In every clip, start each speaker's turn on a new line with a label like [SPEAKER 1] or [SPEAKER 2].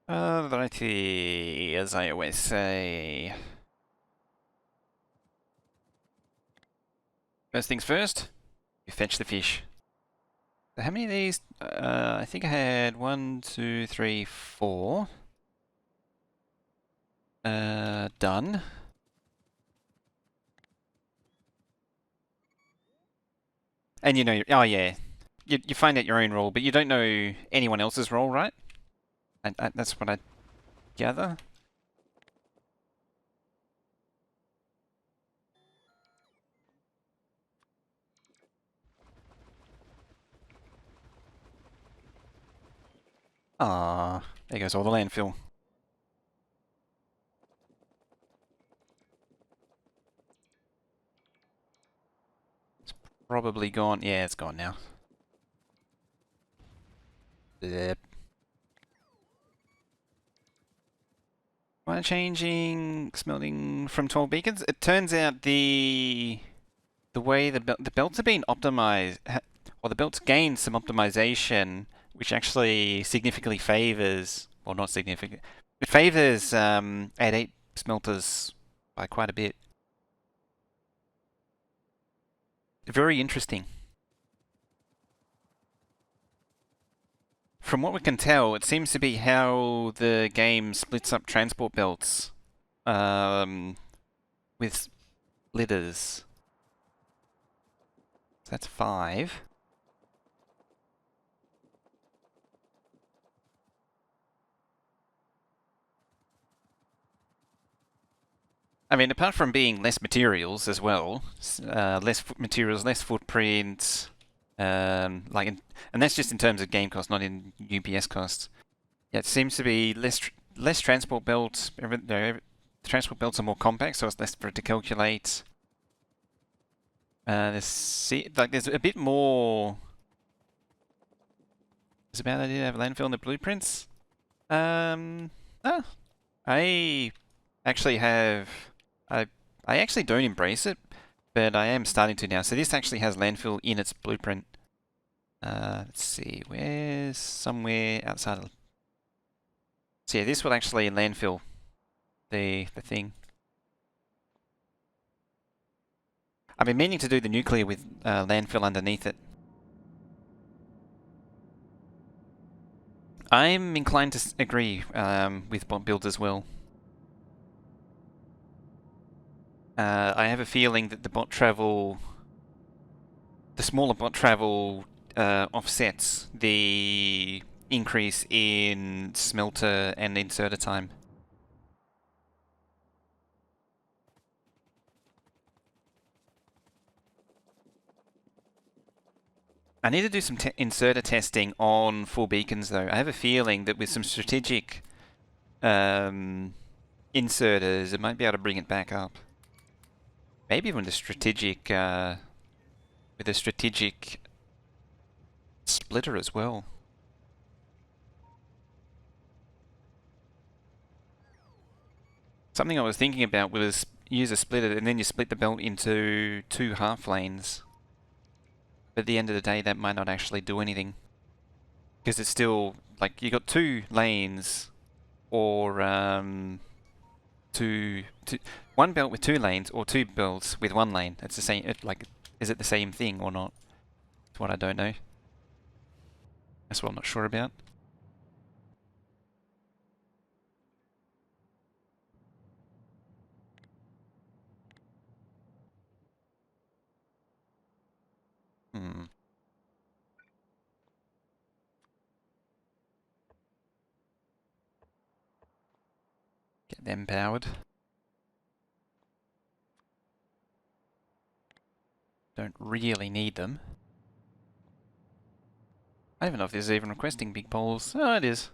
[SPEAKER 1] Alrighty, as I always say. First things first, you fetch the fish. So how many of these? I think I had 1, 2, 3, 4. Done. And you know, oh yeah, you find out your own role, but you don't know anyone else's role, right? And that's what I gather. Ah, there goes all the landfill. It's probably gone. Yeah, it's gone now. Yep. Why changing smelting from 12 beacons? It turns out the way the belts are being optimized, or the belts gain some optimization, which actually significantly favors, well, not significant, it favors at 8 smelters by quite a bit. Very interesting. From what we can tell, it seems to be how the game splits up transport belts with splitters. So that's 5. I mean, apart from being less materials as well, less materials, less footprint, and that's just in terms of game cost, not in UPS costs. Yeah, it seems to be less transport belts. The transport belts are more compact, so it's less for it to calculate. There's a bit more. It's a bad idea to have landfill in the blueprints. Oh, I actually have. I I actually don't embrace it, but I am starting to now. So this actually has landfill in its blueprint. Let's see, where's somewhere outside of... So yeah, this will actually landfill the thing. I've been meaning to do the nuclear with landfill underneath it. I'm inclined to agree with bot build as well. I have a feeling that the smaller bot travel offsets the increase in smelter and inserter time. I need to do some inserter testing on 4 beacons though. I have a feeling that with some strategic inserters, it might be able to bring it back up. Maybe even with a strategic splitter as well. Something I was thinking about was use a splitter and then you split the belt into 2 half lanes. But at the end of the day, that might not actually do anything. Because it's still, like, you got 2 lanes or one belt with 2 lanes or 2 belts with 1 lane. It's the same, is it the same thing or not? That's what I don't know. That's what I'm not sure about. Hmm. Get them powered. Don't really need them. I don't even know if this is even requesting big poles. Oh, it is.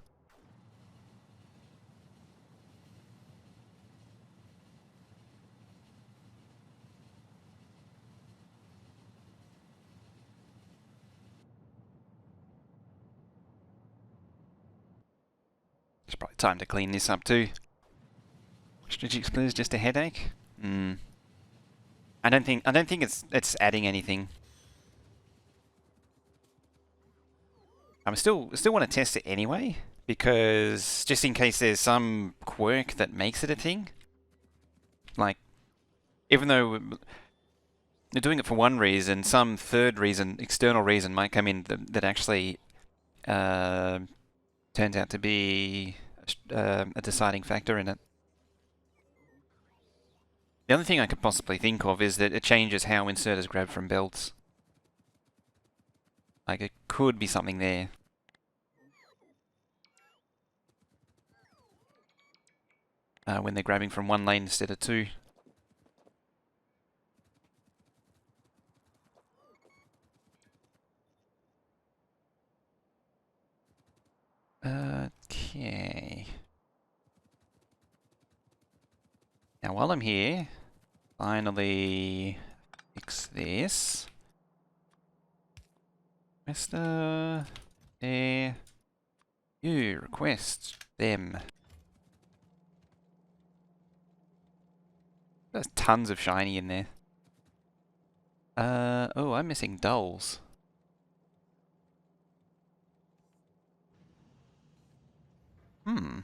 [SPEAKER 1] It's probably time to clean this up too. Strategic split is just a headache. Hmm. I don't think it's adding anything. I'm still want to test it anyway, because just in case there's some quirk that makes it a thing, like, even though they're doing it for one reason, some third reason, external reason might come in that actually turns out to be a deciding factor in it. The other thing I could possibly think of is that it changes how inserters grab from belts. Like, it could be something there. When they're grabbing from one lane instead of two. Okay. Now while I'm here, finally fix this. Requester, there. You request them. There's tons of shiny in there. Oh, I'm missing dulls. Hmm.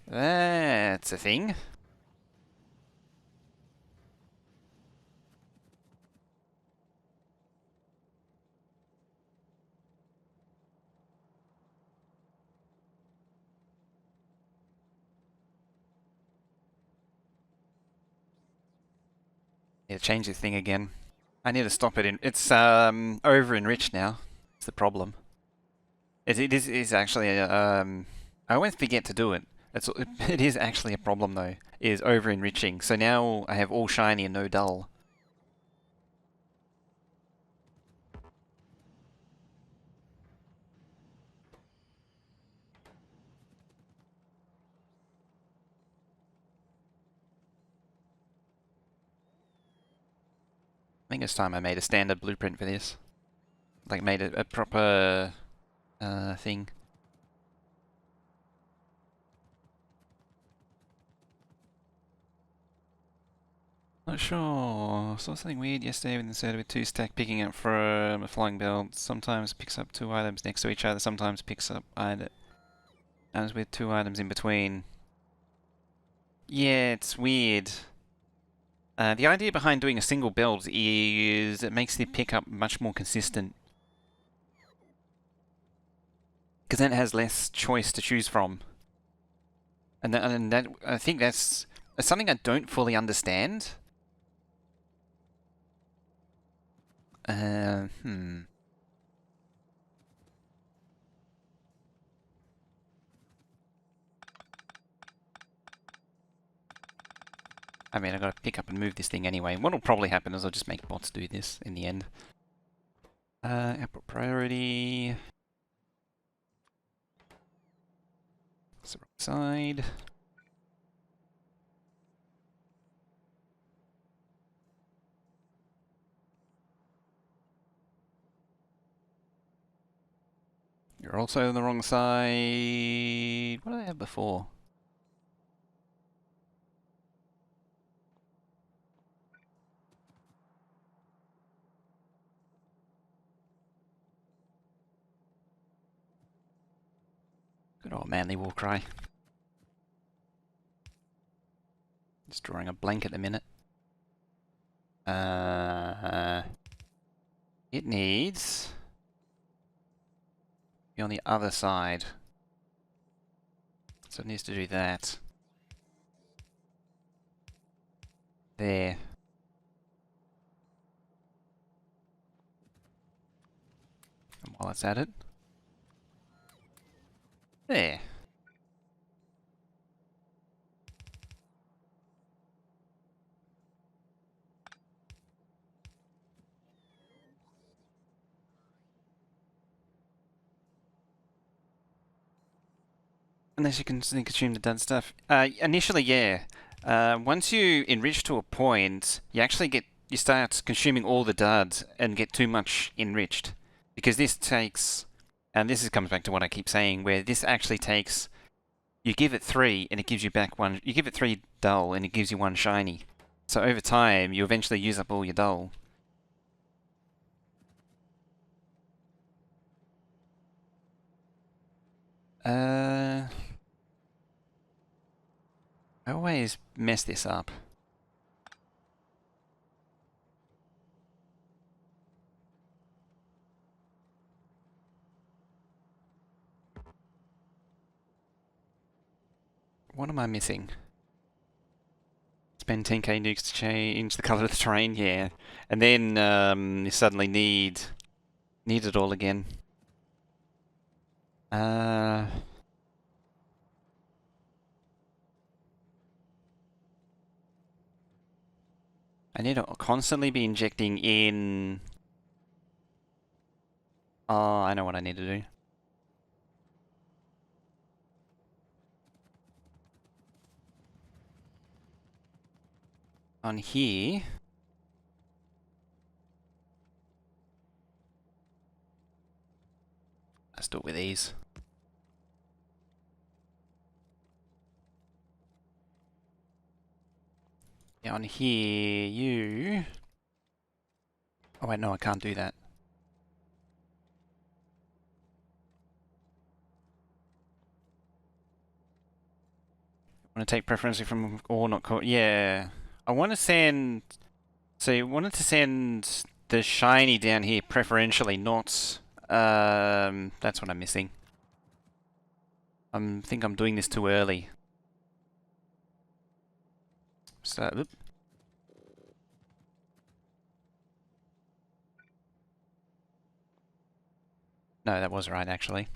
[SPEAKER 1] That's a thing. Yeah, change this thing again. I need to stop it. It's over enriched now. It's the problem. It is actually I always forget to do it. It is actually a problem though. Is over enriching. So now I have all shiny and no dull. I think it's time I made a standard blueprint for this. Like made a proper thing. Not sure. Saw something weird yesterday with inserted with two stack picking up from a flying belt. Sometimes picks up two items next to each other. Sometimes picks up items with two items in between. Yeah, it's weird. The idea behind doing a single build is it makes the pickup much more consistent. Because then it has less choice to choose from. And that I think that's something I don't fully understand. I mean, I've got to pick up and move this thing anyway. What'll probably happen is I'll just make bots do this in the end. Output priority. It's the wrong side. You're also on the wrong side. What did I have before? Good old manly war cry. Just drawing a blank at the minute. It needs to be on the other side. So it needs to do that. There. And while it's at it. There. Unless you can consume the done stuff. Initially, yeah. Once you enrich to a point, you start consuming all the duds and get too much enriched. Because this takes, and comes back to what I keep saying, where this actually takes, you give it 3 and it gives you back 1, you give it 3 dull and it gives you 1 shiny. So over time, you eventually use up all your dull. I always mess this up. What am I missing? Spend 10k nukes to change the color of the terrain, yeah. And then you suddenly need it all again. I need to constantly be injecting in... Oh, I know what I need to do. On here... Let's do it with these. Yeah, on here, you... Oh wait, no, I can't do that. I want to take preference from or not caught. Yeah. I want to send... So you wanted to send the shiny down here preferentially, not... that's what I'm missing. I think I'm doing this too early. So, oop. No, that was right, actually.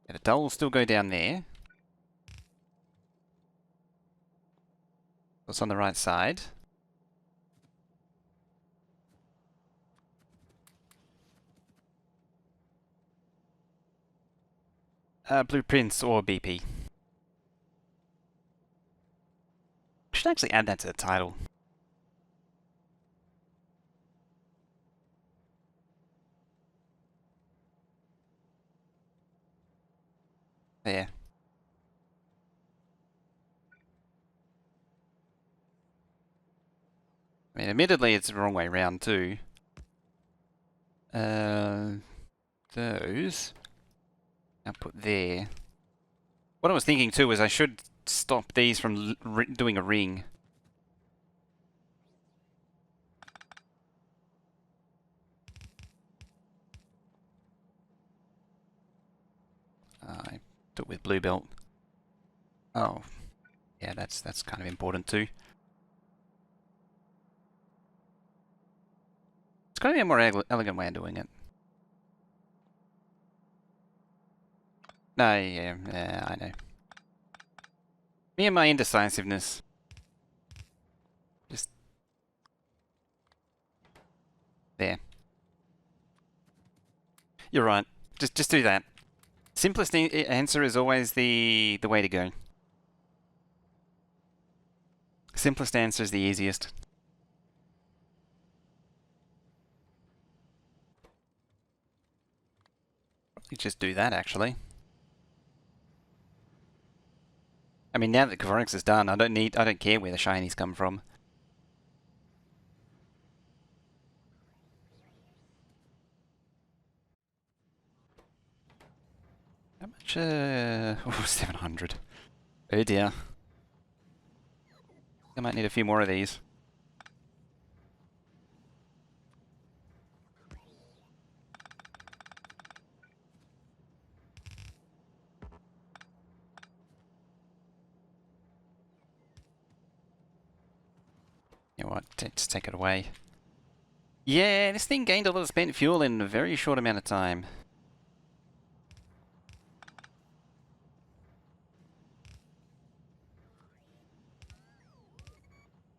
[SPEAKER 1] Yeah, the dull will still go down there. It's on the right side. Blueprints or BP. Should actually add that to the title. There. I mean, admittedly, it's the wrong way round too. Those... I'll put there. What I was thinking too is I should stop these from doing a ring. I do it with blue belt. Oh, yeah, that's kind of important too. It's got to be a more elegant way of doing it. No, yeah, I know. Me and my indecisiveness. Just there. You're right. Just do that. Simplest answer is always the way to go. Simplest answer is the easiest. Probably just do that actually. I mean, now that Kvorix is done, I don't care where the shinies come from. How much? Oh, 700. Oh dear. I might need a few more of these. You know what? Just take it away. Yeah, this thing gained a lot of spent fuel in a very short amount of time.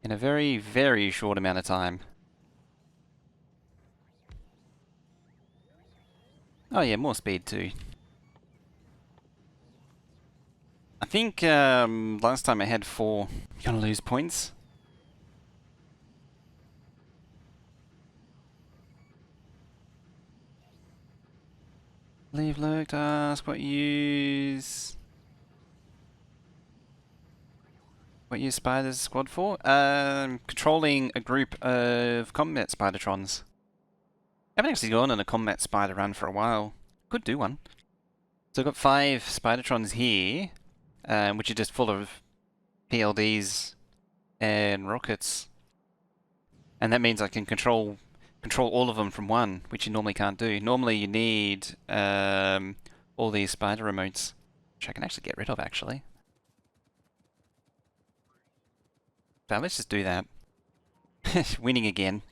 [SPEAKER 1] In a very, very short amount of time. Oh yeah, more speed too. I think last time I had 4. You're gonna lose points. Leave lurk, task, what use spiders squad for? Controlling a group of combat spidertrons. I haven't actually gone on a combat spider run for a while. Could do one. So I've got 5 Spidertrons here, which are just full of PLDs and rockets. And that means I can control all of them from one, which you normally can't do. Normally you need all these spider remotes, which I can actually get rid of actually. But let's just do that. Winning again.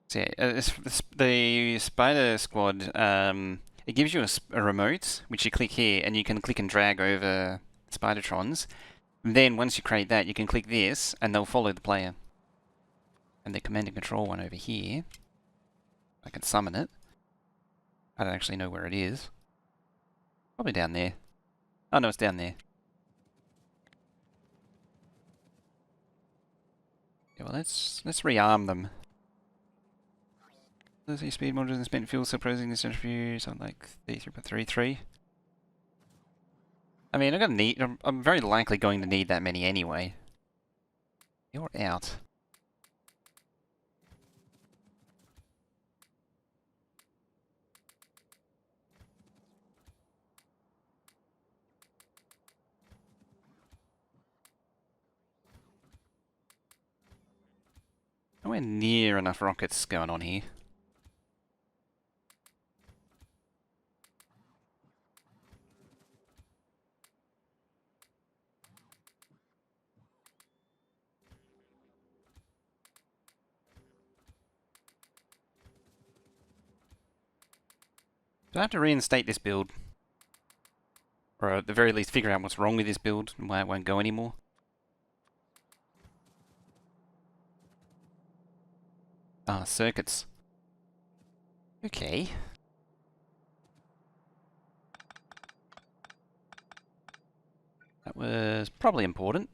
[SPEAKER 1] So yeah, the spider squad, it gives you a remote, which you click here, and you can click and drag over Spidertrons. And then once you create that, you can click this, and they'll follow the player. And the command and control one over here, I can summon it. I don't actually know where it is. Probably down there. Oh no, it's down there. Yeah, well, let's rearm them. Let's see, speed modules and spent fuel suppressing the centrifuge, something like 33.33. I mean, I'm very likely going to need that many anyway. You're out. Nowhere near enough rockets going on here. Do I have to reinstate this build? Or at the very least figure out what's wrong with this build and why it won't go anymore? Ah, circuits. Okay. That was probably important.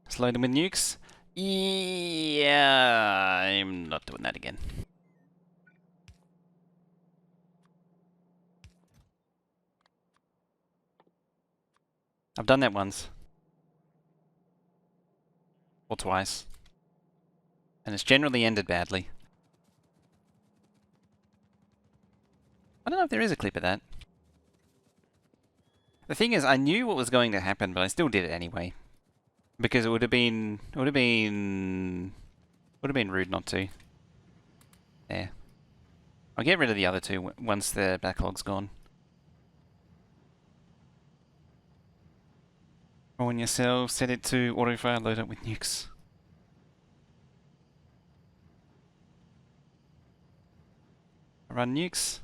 [SPEAKER 1] Let's load them with nukes. Yeah, I'm not doing that again. I've done that once. Or twice. And it's generally ended badly. I don't know if there is a clip of that. The thing is, I knew what was going to happen, but I still did it anyway. Because it would have been rude not to. There. I'll get rid of the other two once the backlog's gone. On yourself, set it to autofire, load up with nukes. Run nukes.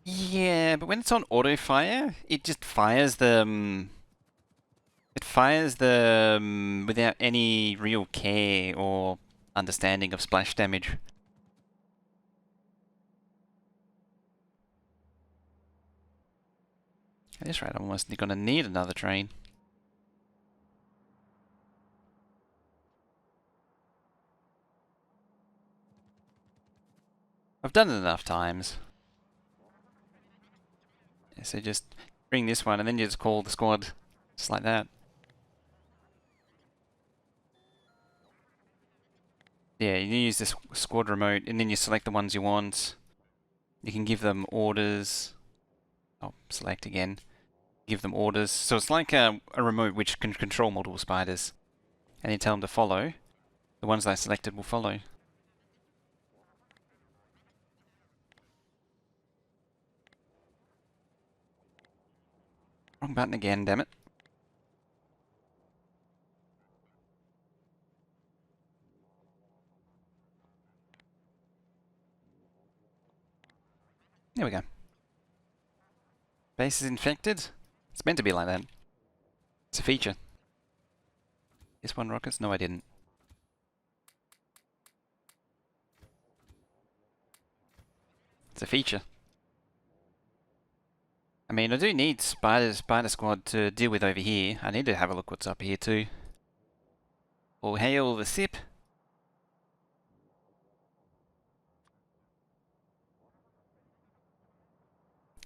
[SPEAKER 1] Yeah, but when it's on autofire, it just fires them. It fires them without any real care or understanding of splash damage. At this rate, I'm almost going to need another train. I've done it enough times. So just bring this one and then you just call the squad. Just like that. Yeah, you use this squad remote and then you select the ones you want. You can give them orders. Oh, select again. Give them orders. So it's like a remote which can control multiple spiders. And you tell them to follow. The ones they selected will follow. Wrong button again, damn it. There we go. Base is infected? It's meant to be like that. It's a feature. This one rockets? No, I didn't. It's a feature. I mean, I do need Spider Squad to deal with over here. I need to have a look what's up here too. All hail the SIP.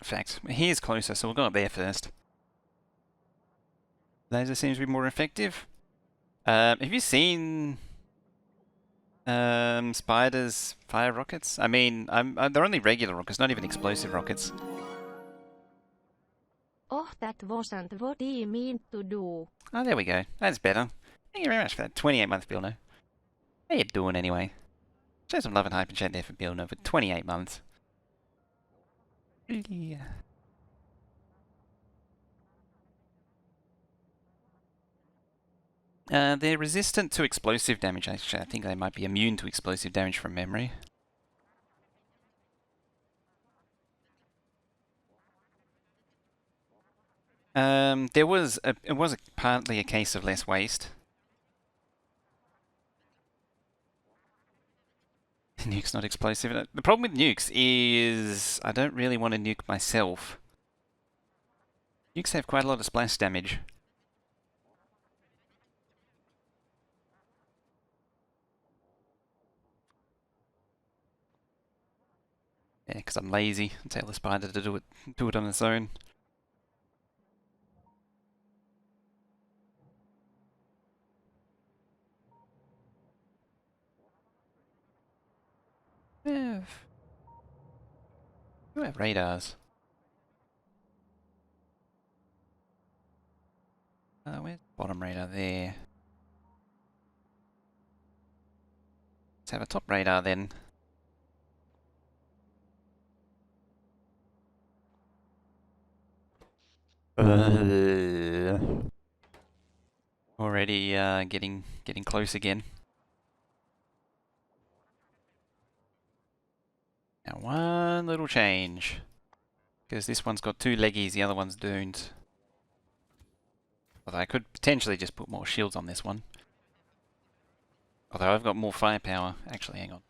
[SPEAKER 1] In fact, he is closer, so we'll go up there first. Laser seems to be more effective. Have you seen Spider's fire rockets? I mean, they're only regular rockets, not even explosive rockets.
[SPEAKER 2] Oh, that wasn't what he meant to do.
[SPEAKER 1] Oh, there we go. That's better. Thank you very much for that 28-month Bilno. How you doing anyway? Show some love and hype and chat there for Bilno for 28 months. Yeah. They're resistant to explosive damage. Actually, I think they might be immune to explosive damage from memory. It was partly a case of less waste. Nuke's not explosive. The problem with nukes is I don't really want to nuke myself. Nukes have quite a lot of splash damage. Yeah, because I'm lazy. Tell the spider to do it on its own. Yeah. We have radars. Where's the bottom radar? There. Let's have a top radar then. Already getting close again. Now one little change. Because this one's got 2 leggies, the other one's don't. Although I could potentially just put more shields on this one. Although I've got more firepower. Actually, hang on.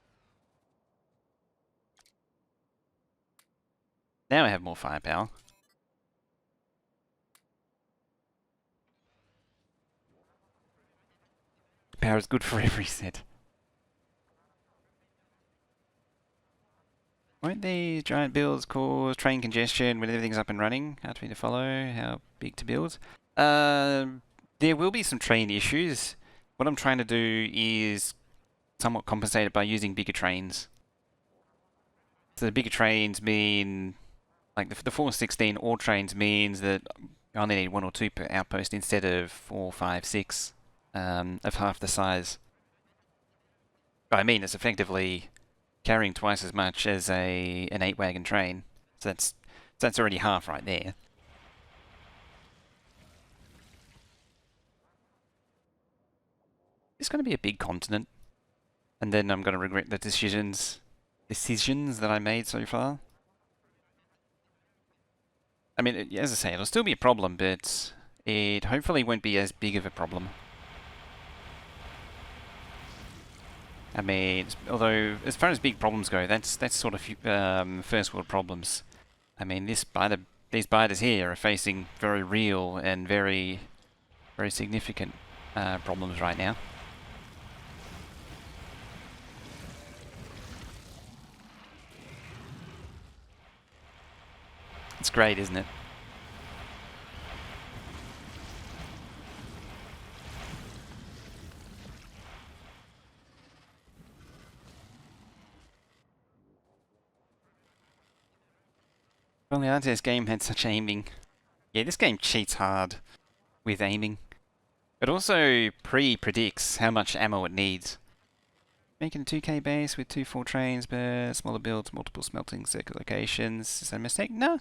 [SPEAKER 1] Now I have more firepower. Power is good for every set. Won't these giant builds cause train congestion when everything's up and running? Hard for me to follow. How big to build? There will be some train issues. What I'm trying to do is somewhat compensate it by using bigger trains. So the bigger trains mean, like the 416 all trains means that I only need 1 or 2 per outpost instead of 4, 5, 6 of half the size. I mean, it's effectively carrying twice as much as an 8-wagon train. So that's already half right there. It's going to be a big continent, and then I'm going to regret the decisions that I made so far. I mean, as I say, it'll still be a problem, but it hopefully won't be as big of a problem. I mean, although as far as big problems go, that's sort of first world problems. I mean, these spiders here are facing very real and very significant problems right now. It's great, isn't it? Well, the RTS game had such aiming. Yeah, this game cheats hard with aiming. It also pre-predicts how much ammo it needs. Making a 2K base with 2 full trains, but smaller builds, multiple smelting circuit locations. Is that a mistake? No.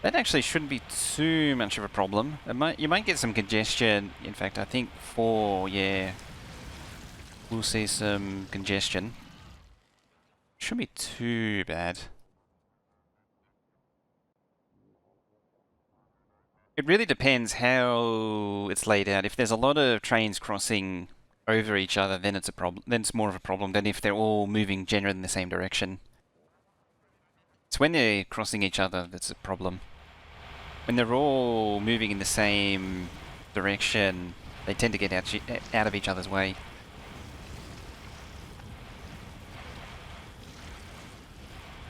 [SPEAKER 1] That actually shouldn't be too much of a problem. You might get some congestion. In fact, I think 4, yeah, we'll see some congestion. Shouldn't be too bad. It really depends how it's laid out. If there's a lot of trains crossing over each other, then it's a problem. Then it's more of a problem than if they're all moving generally in the same direction. It's when they're crossing each other that's a problem. When they're all moving in the same direction, they tend to get out of each other's way.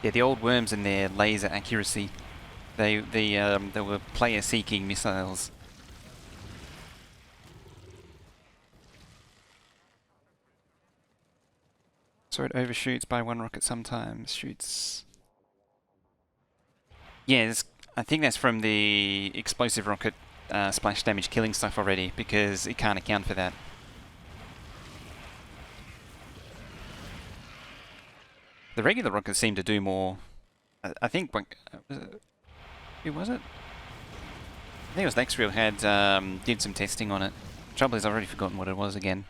[SPEAKER 1] Yeah, the old worms and their laser accuracy. They were player-seeking missiles. So it overshoots by one rocket sometimes. Shoots. Yeah, I think that's from the explosive rocket splash damage killing stuff already, because it can't account for that. The regular rockets seem to do more. I think. Who was it? I think it was Lexreal had did some testing on it. Trouble is, I've already forgotten what it was again.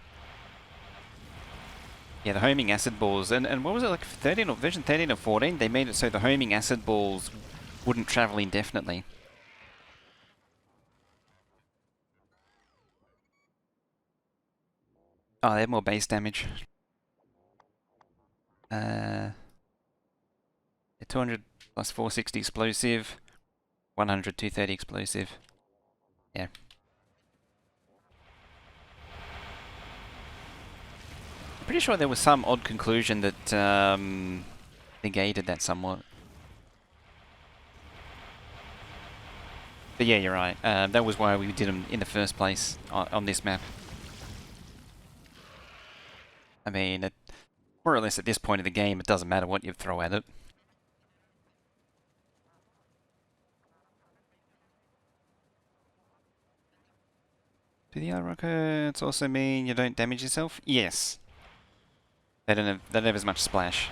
[SPEAKER 1] Yeah, the homing acid balls, and what was it, like 13 or version 13 or 14? They made it so the homing acid balls wouldn't travel indefinitely. Oh, they have more base damage. 200 plus 460 explosive, 100 230 explosive. Yeah. I'm pretty sure there was some odd conclusion that negated that somewhat. But yeah, you're right. That was why we did them in the first place on this map. I mean, more or less at this point of the game, it doesn't matter what you throw at it. Do the other rockets also mean you don't damage yourself? Yes. They don't have as much splash.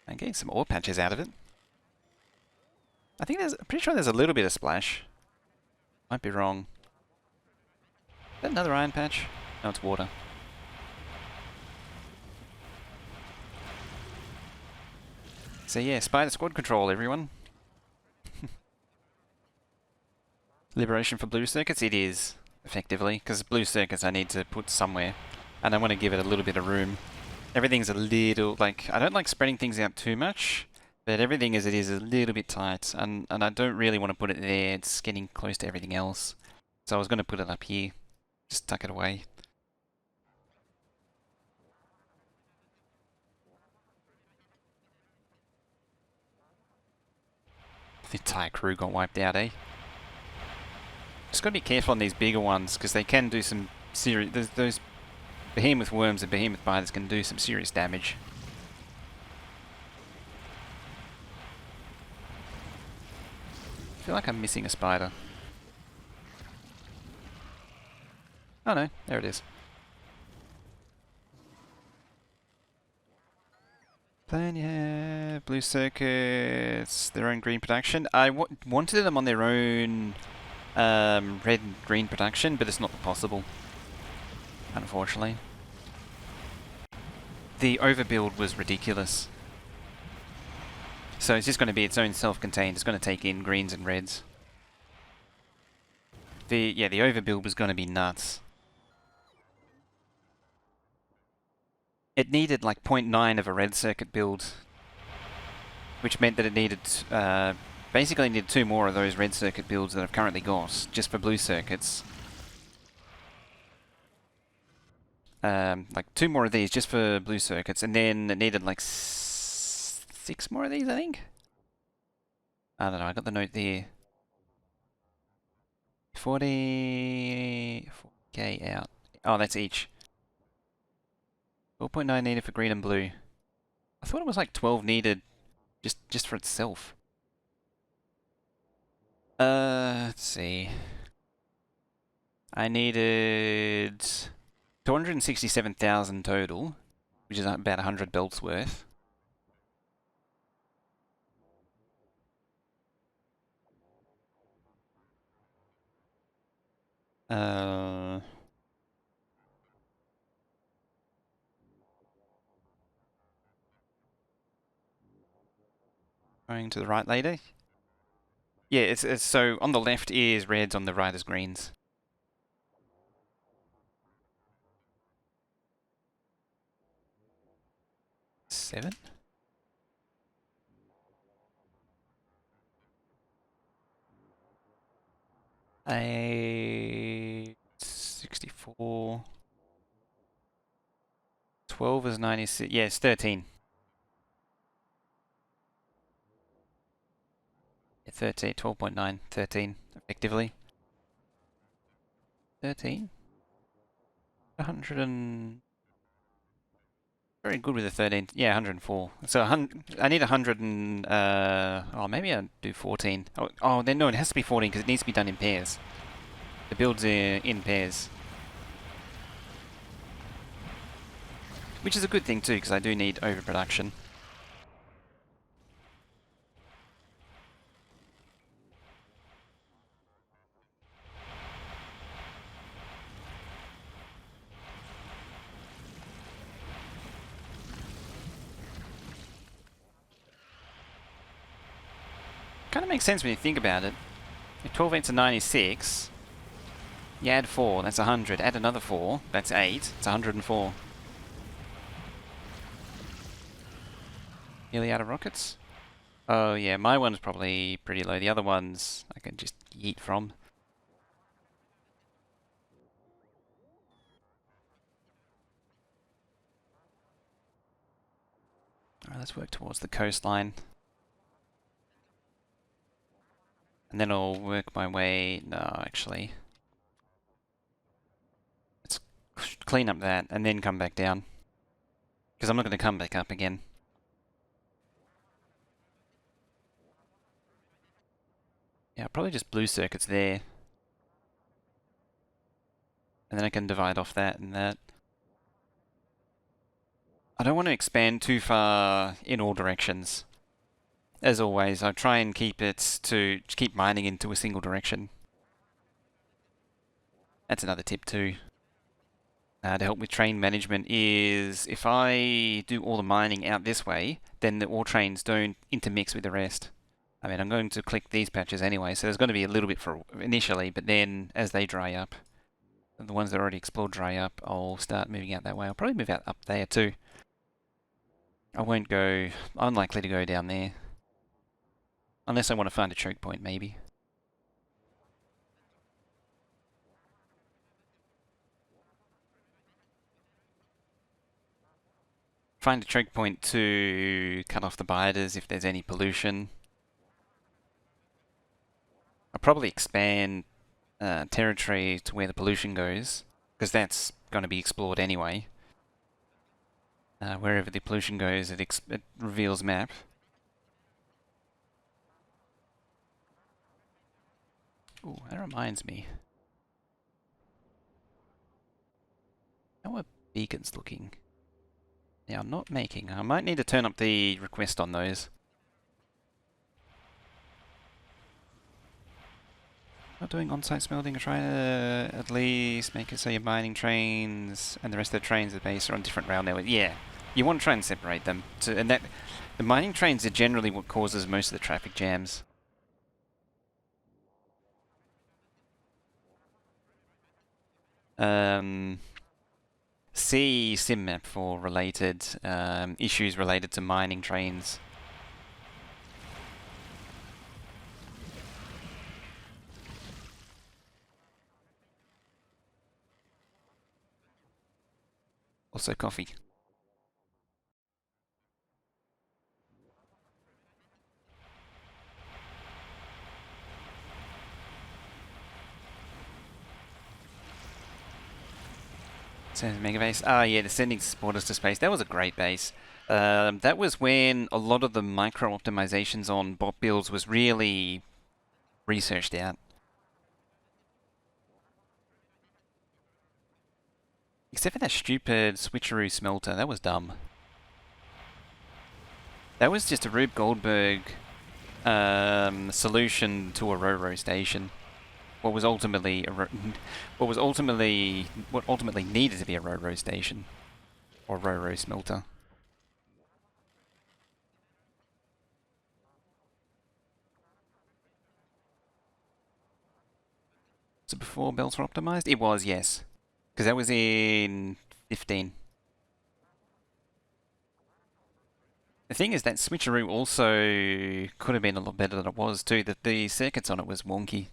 [SPEAKER 1] I'm getting some ore patches out of it. I'm pretty sure there's a little bit of splash. Might be wrong. Is that another iron patch? No, it's water. So yeah, Spider Squad control, everyone. Liberation for blue circuits? It is, effectively, because blue circuits I need to put somewhere. And I want to give it a little bit of room. Everything's a little, like, I don't like spreading things out too much, but everything as it is a little bit tight, and I don't really want to put it there, it's getting close to everything else. So I was going to put it up here, just tuck it away. The entire crew got wiped out, eh? Just got to be careful on these bigger ones, because they can do some serious... Those behemoth worms and behemoth biters can do some serious damage. I feel like I'm missing a spider. Oh no, there it is. Plan, yeah, blue circuits, their own green production. I wanted them on their own red and green production, but it's not possible, unfortunately. The overbuild was ridiculous. So it's just going to be its own self-contained. It's going to take in greens and reds. The overbuild was going to be nuts. It needed like 0.9 of a red circuit build, which meant that it needed basically needed 2 more of those red circuit builds that I've currently got, just for blue circuits. Like 2 more of these just for blue circuits, and then it needed like 6 more of these, I think? I don't know, I got the note there. 40k out. Oh, that's each. 4.9 needed for green and blue. I thought it was like 12 needed just for itself. Let's see. I needed 267,000 total, which is about 100 belts worth. Going to the right later. Yeah, it's so on the left is reds, on the right is greens. Seven? A 64. 12 is 96. Yeah, it's 13. Yeah, 13. 12.9. 13, effectively. 13? 100 and... Very good with the 13. Yeah, 104. So I need 100 and... oh, maybe I'll do 14. Oh, then no, it has to be 14 because it needs to be done in pairs. The builds are in pairs. Which is a good thing too, because I do need overproduction. Kind of makes sense when you think about it. If 12 8's are 96, you add 4, that's 100. Add another 4, that's 8, it's 104. Nearly out of rockets? Oh yeah, my one's probably pretty low. The other ones I can just yeet from. Alright, let's work towards the coastline. And then I'll work my way... No, actually. Let's clean up that and then come back down. Because I'm not going to come back up again. Yeah, probably just blue circuits there. And then I can divide off that and that. I don't want to expand too far in all directions. As always, I try and keep it to keep mining into a single direction. That's another tip too. To help with train management is if I do all the mining out this way, then the ore trains don't intermix with the rest. I mean, I'm going to click these patches anyway, so there's going to be a little bit for initially, but then as they dry up, the ones that are already explored dry up, I'll start moving out that way. I'll probably move out up there too. I won't go... I'm unlikely to go down there. Unless I want to find a choke point, maybe. Find a choke point to cut off the biters if there's any pollution. I'll probably expand territory to where the pollution goes, because that's going to be explored anyway. Wherever the pollution goes, it reveals map. Ooh, that reminds me. How are beacons looking? Now, I'm not making. I might need to turn up the request on those. Not doing on-site smelting. Try to at least make it so your mining trains and the rest of the trains at the base are on different rail networks. Yeah, you want to try and separate them. And that the mining trains are generally what causes most of the traffic jams. See SimMap for related issues related to mining trains. Also coffee. Says Megabase. Ah, yeah, the sending supporters to space. That was a great base. That was when a lot of the micro optimizations on bot builds was really researched out. Except for that stupid switcheroo smelter. That was dumb. That was just a Rube Goldberg solution to a Roro station. What ultimately needed to be a Roro station or Roro smelter. So before belts were optimized, it was, yes, because that was in 15. The thing is that switcheroo also could have been a lot better than it was too. That the circuits on it was wonky.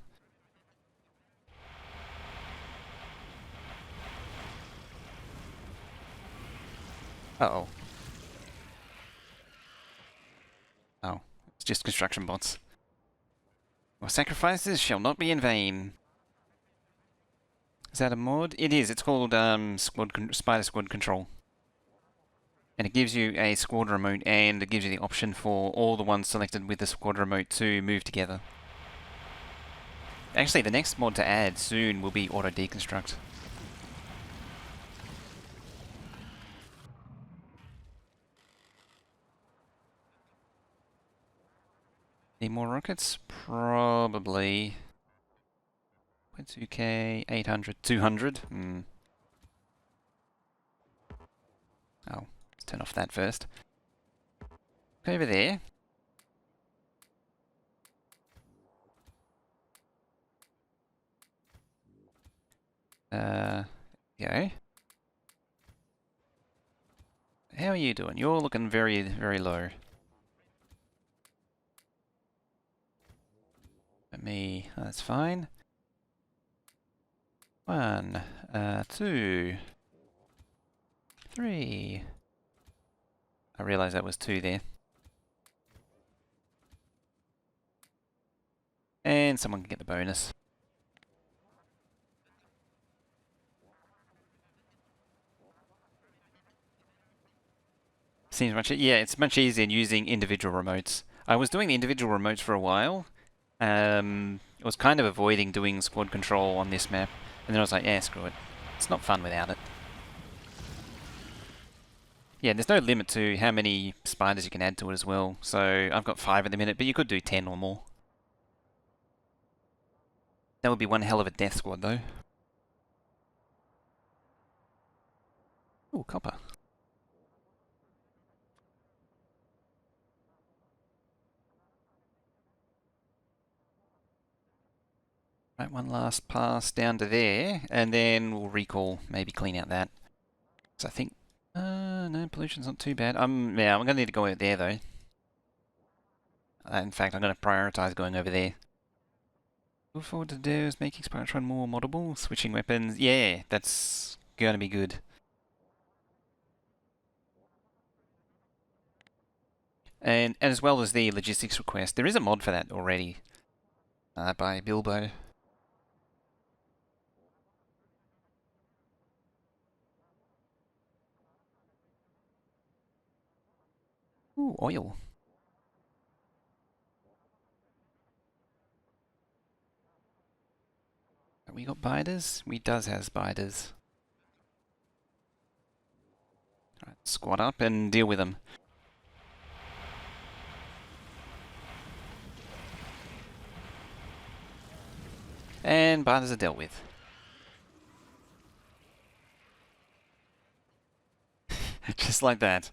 [SPEAKER 1] Uh-oh. Oh, it's just construction bots. Your sacrifices shall not be in vain. Is that a mod? It is. It's called Spider Squad Control. And it gives you a squad remote, and it gives you the option for all the ones selected with the squad remote to move together. Actually, the next mod to add soon will be Auto Deconstruct. Need more rockets? Probably. 2k, 800, 200. Oh, let's turn off that first. Over there. Go. How are you doing? You're looking very, very low. Let me, that's fine. 1, 2, 3. I realised that was 2 there. And someone can get the bonus. Seems much, yeah, it's much easier using individual remotes. I was doing the individual remotes for a while. I was kind of avoiding doing squad control on this map. And then I was like, yeah, screw it. It's not fun without it. Yeah, there's no limit to how many spiders you can add to it as well. So I've got 5 at the minute, but you could do 10 or more. That would be one hell of a death squad, though. Ooh, copper. Right, one last pass down to there, and then we'll recall, maybe clean out that. So I think, no, pollution's not too bad. Yeah, I'm gonna need to go out there though. In fact, I'm gonna prioritize going over there. Move forward to do is making Spidertron more moddable, switching weapons. Yeah, that's gonna be good. And as well as the logistics request, there is a mod for that already by Bilbo. Ooh, oil. Have we got spiders? We does have spiders. Right, squat up and deal with them. And spiders are dealt with. Just like that.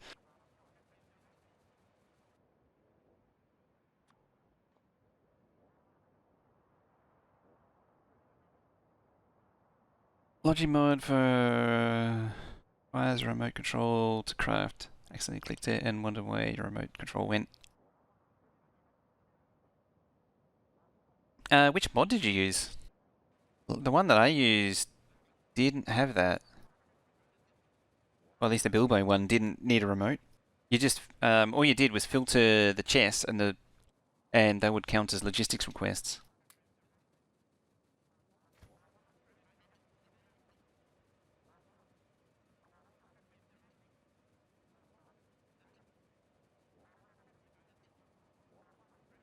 [SPEAKER 1] Logi mode for wires remote control to craft. Accidentally clicked it and wondered where your remote control went. Which mod did you use? The one that I used didn't have that. Well, at least the Bilbo one didn't need a remote. You just all you did was filter the chests and they would count as logistics requests.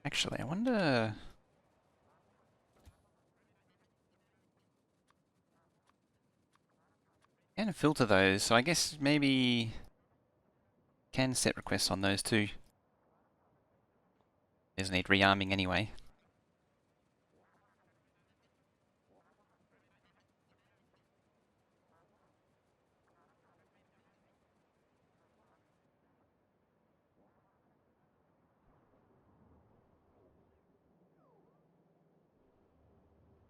[SPEAKER 1] Actually, I wonder. Can filter those, so I guess maybe can set requests on those too. Doesn't need rearming anyway.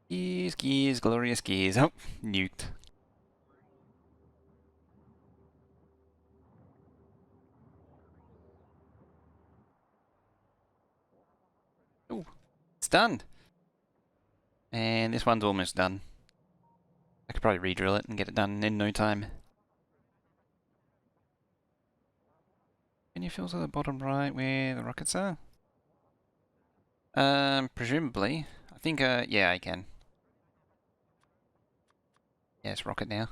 [SPEAKER 1] Gears, gears, glorious gears. Oh, nuked. Ooh, it's done. And this one's almost done. I could probably re-drill it and get it done in no time. Can you filter the bottom right where the rockets are? Presumably. I think, yeah, I can. Yeah, it's rocket now.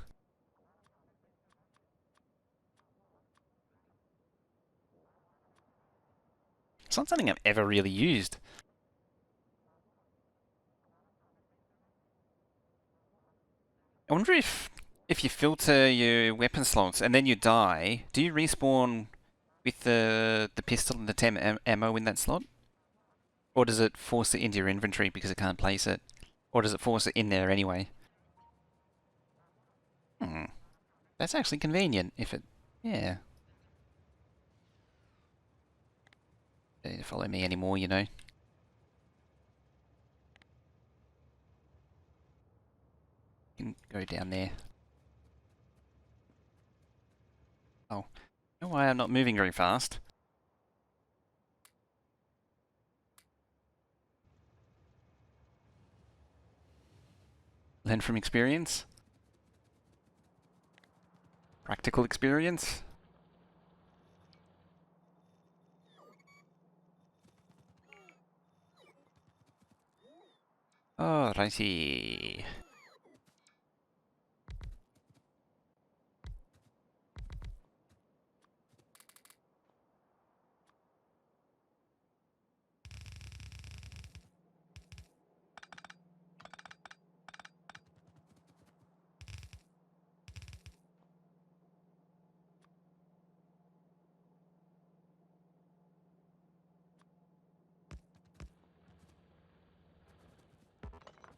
[SPEAKER 1] It's not something I've ever really used. I wonder if you filter your weapon slots and then you die, do you respawn with the pistol and the 10 ammo in that slot? Or does it force it into your inventory because it can't place it? Or does it force it in there anyway? Hmm. That's actually convenient if it... Yeah. Don't need to follow me anymore, you know. You can go down there. Oh. You know why I'm not moving very fast? Learn from experience? Practical experience? Alrighty.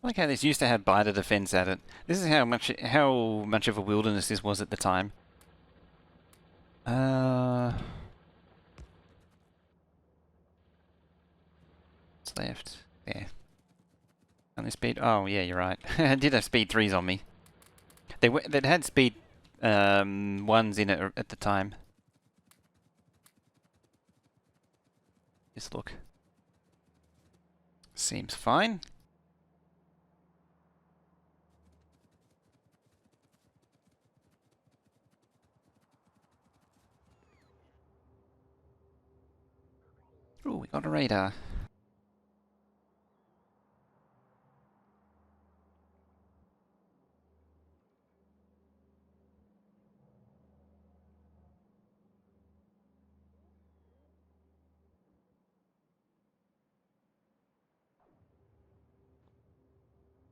[SPEAKER 1] I like how this used to have biter defense at it. This is how much of a wilderness this was at the time. What's left? There. Only speed. Oh yeah, you're right. I did have speed 3s on me. They'd had speed 1s in it at the time. Just look. Seems fine. Ooh, we got a radar.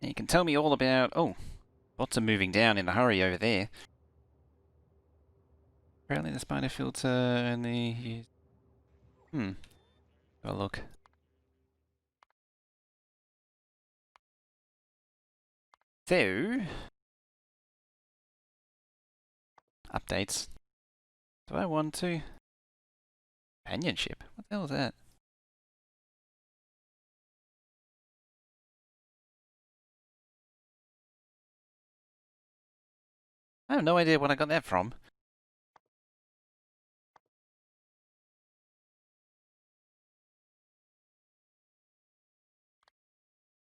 [SPEAKER 1] And you can tell me all about... Oh, lots of moving down in a hurry over there. Apparently the spider filter and the... Hmm. Have a look. So... Updates. Do I want to? Companionship? What the hell is that? I have no idea what I got that from.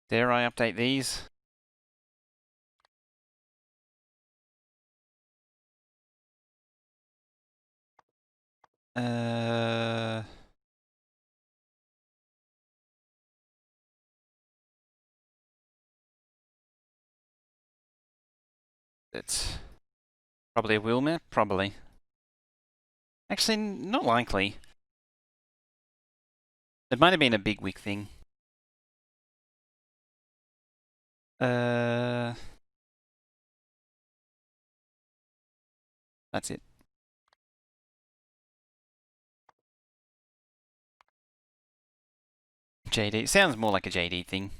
[SPEAKER 1] Dare I update these? Uh... It's probably a wheel map, probably. Actually, not likely. It might have been a big wick thing. That's it. JD. Sounds more like a JD thing.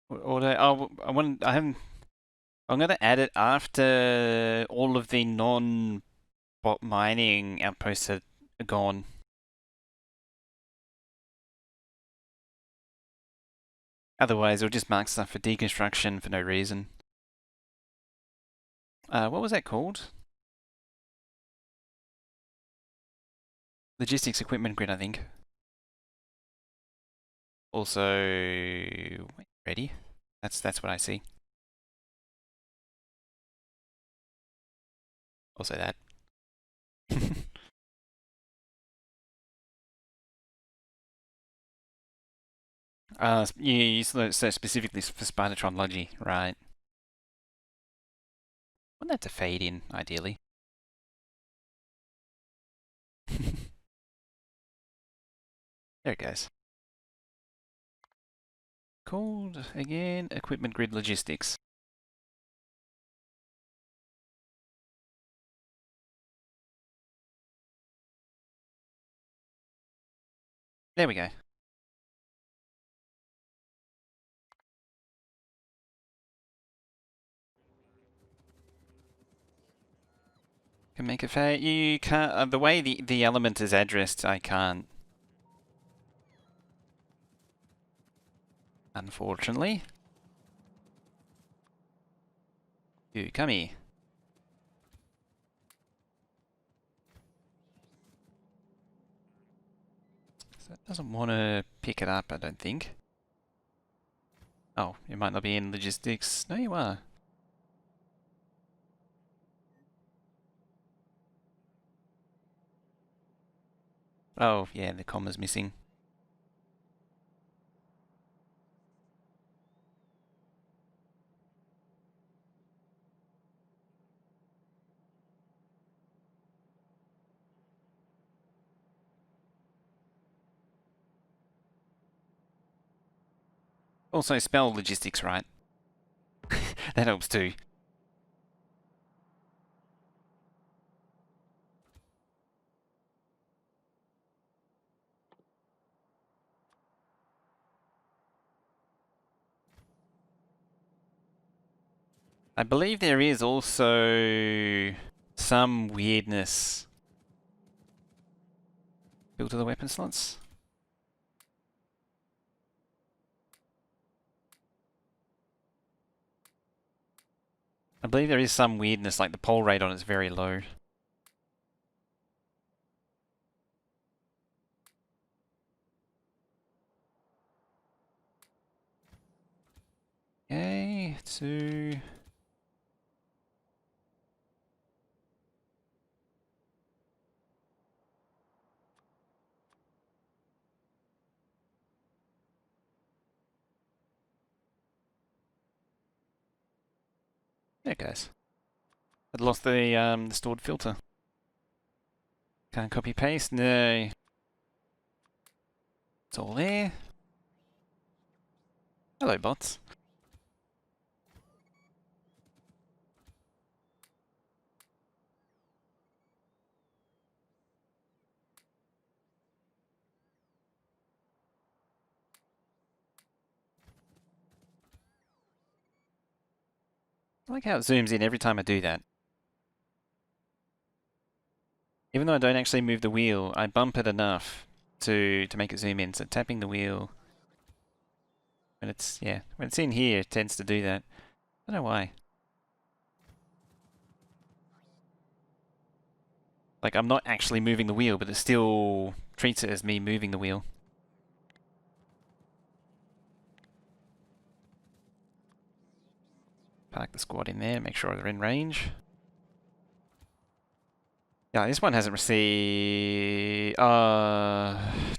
[SPEAKER 1] Or I haven't. I'm gonna add it after all of the non-bot mining outposts are gone. Otherwise, it'll just mark stuff for deconstruction for no reason. What was that called? Logistics equipment grid, I think. Also, ready. That's what I see. Also that. You search specifically for Spidertron Logi, right? Want that to fade in, ideally. There it goes. Called, again, Equipment Grid Logistics. There we go. Can make it fair. You can't, the way the element is addressed, I can't. Unfortunately. You come here. So it doesn't want to pick it up, I don't think. Oh, you might not be in logistics. No, you are. Oh, yeah, the comma's missing. Also, spell logistics right. That helps too. I believe there is also some weirdness built to the weapon slots. I believe there is some weirdness, like the pole rate on it is very low. Okay, two. There it goes. I'd lost the stored filter. Can't copy paste. No, it's all there. Hello, bots. I like how it zooms in every time I do that. Even though I don't actually move the wheel, I bump it enough to make it zoom in. So tapping the wheel, when it's in here, it tends to do that. I don't know why. Like I'm not actually moving the wheel, but it still treats it as me moving the wheel. Park the squad in there, make sure they're in range. Yeah, this one hasn't received...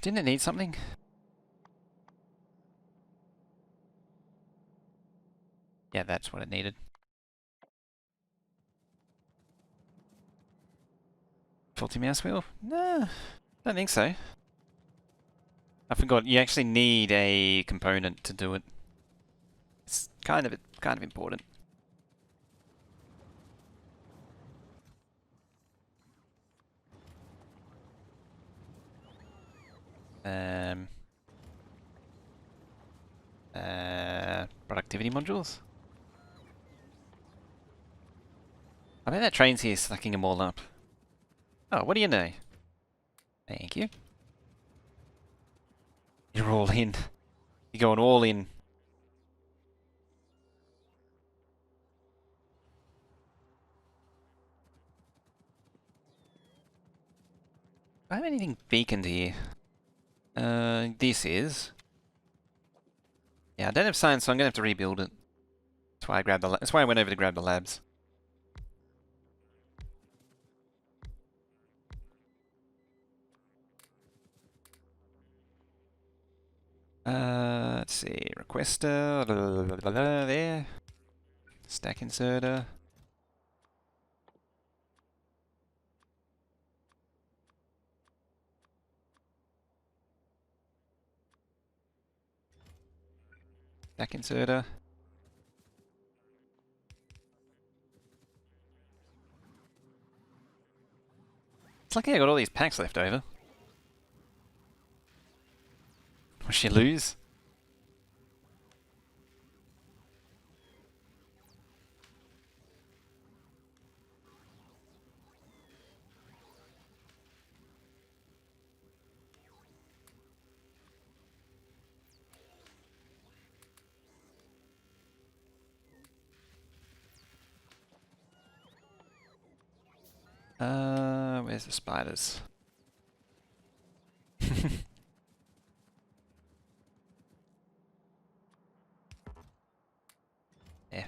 [SPEAKER 1] didn't it need something? Yeah, that's what it needed. Faulty mouse wheel? Nah, don't think so. I forgot, you actually need a component to do it. It's kind of important. Productivity modules? I bet that train's here sucking them all up. Oh, what do you know? Thank you. You're all in. You're going all in. I have anything beaconed here? This is. Yeah, I don't have science, so I'm gonna have to rebuild it. That's why I grabbed the. That's why I went over to grab the labs. Let's see. Requester. There. Stack inserter. Stack inserter. It's lucky I got all these packs left over. Will she lose? Where's the spiders? Yeah.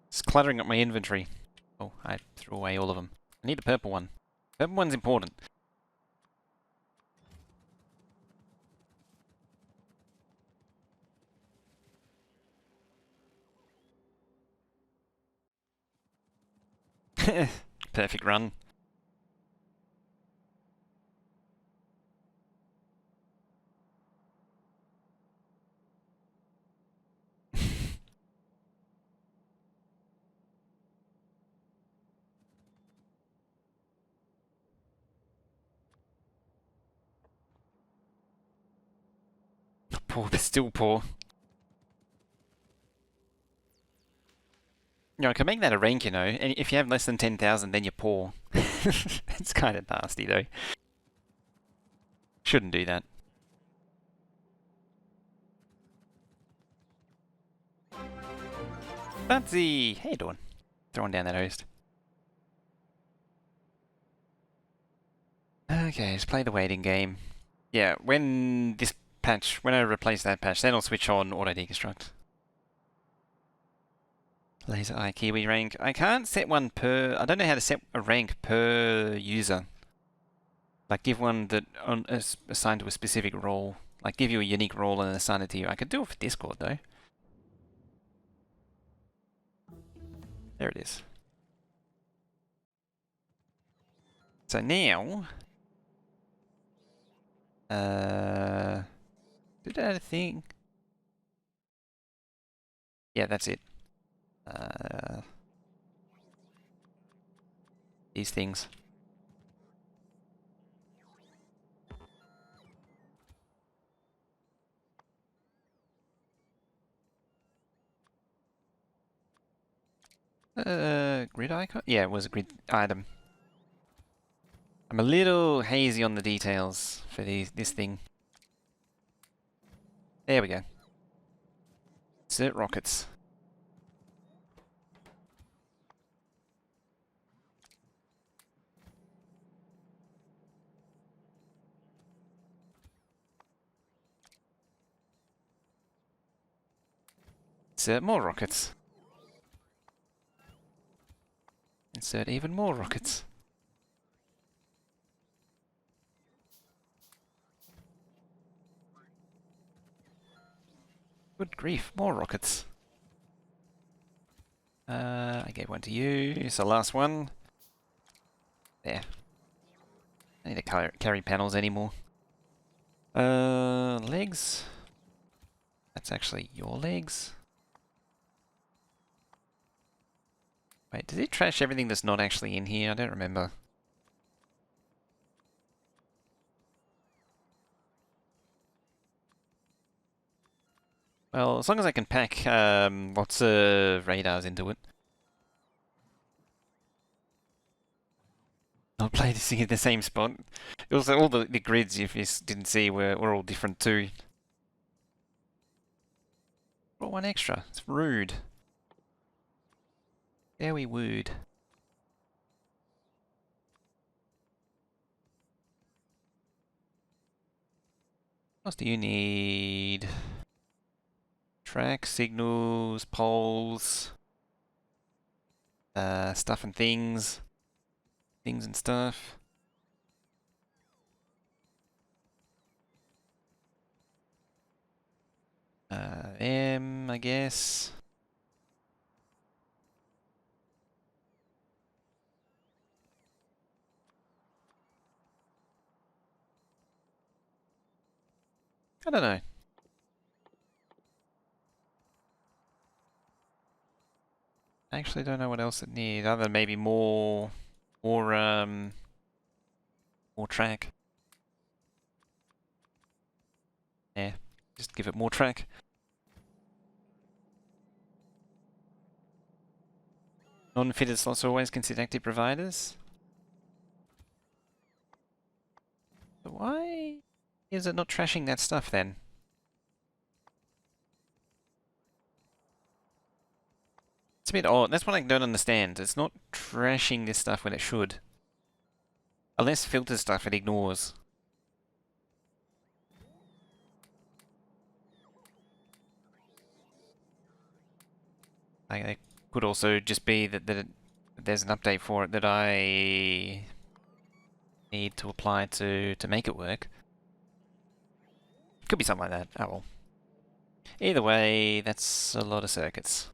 [SPEAKER 1] It's cluttering up my inventory. Oh, I threw away all of them. I need the purple one. Purple one's important. Perfect run. Poor, but still poor. You know, I can make that a rank, you know, and if you have less than 10,000, then you're poor. It's kind of nasty, though. Shouldn't do that. Fancy! How you doing? Throwing down that host. Okay, let's play the waiting game. Yeah, when this patch, when I replace that patch, then I'll switch on auto deconstruct. Laser Eye Kiwi rank. I can't set one per. I don't know how to set a rank per user. Like give one that is assigned to a specific role. Like give you a unique role and assign it to you. I could do it for Discord though. There it is. So now, did I add a thing? Yeah, that's it. These things. Grid icon? Yeah, it was a grid item. I'm a little hazy on the details for this thing. There we go. Insert rockets. Insert more rockets. Insert even more rockets. Good grief, more rockets. I gave one to you. It's the last one. There. I need to carry panels anymore. Legs. That's actually your legs. Wait, did it trash everything that's not actually in here? I don't remember. Well, as long as I can pack lots of radars into it. I'll play this thing in the same spot. Also, all the grids, if you didn't see, were all different too. Brought one extra. It's rude. Very rude. What else do you need? Track, signals, poles, stuff and things. Things and stuff. I guess. I don't know. I actually don't know what else it needs, other than maybe more track. Yeah, just give it more track. Non-fitted slots are always considered active providers. But why is it not trashing that stuff then? It's a bit odd. That's what I don't understand. It's not trashing this stuff when it should. Unless filter stuff it ignores. It could also just be that there's an update for it that I need to apply to make it work. Could be something like that. Oh well. Either way, that's a lot of circuits.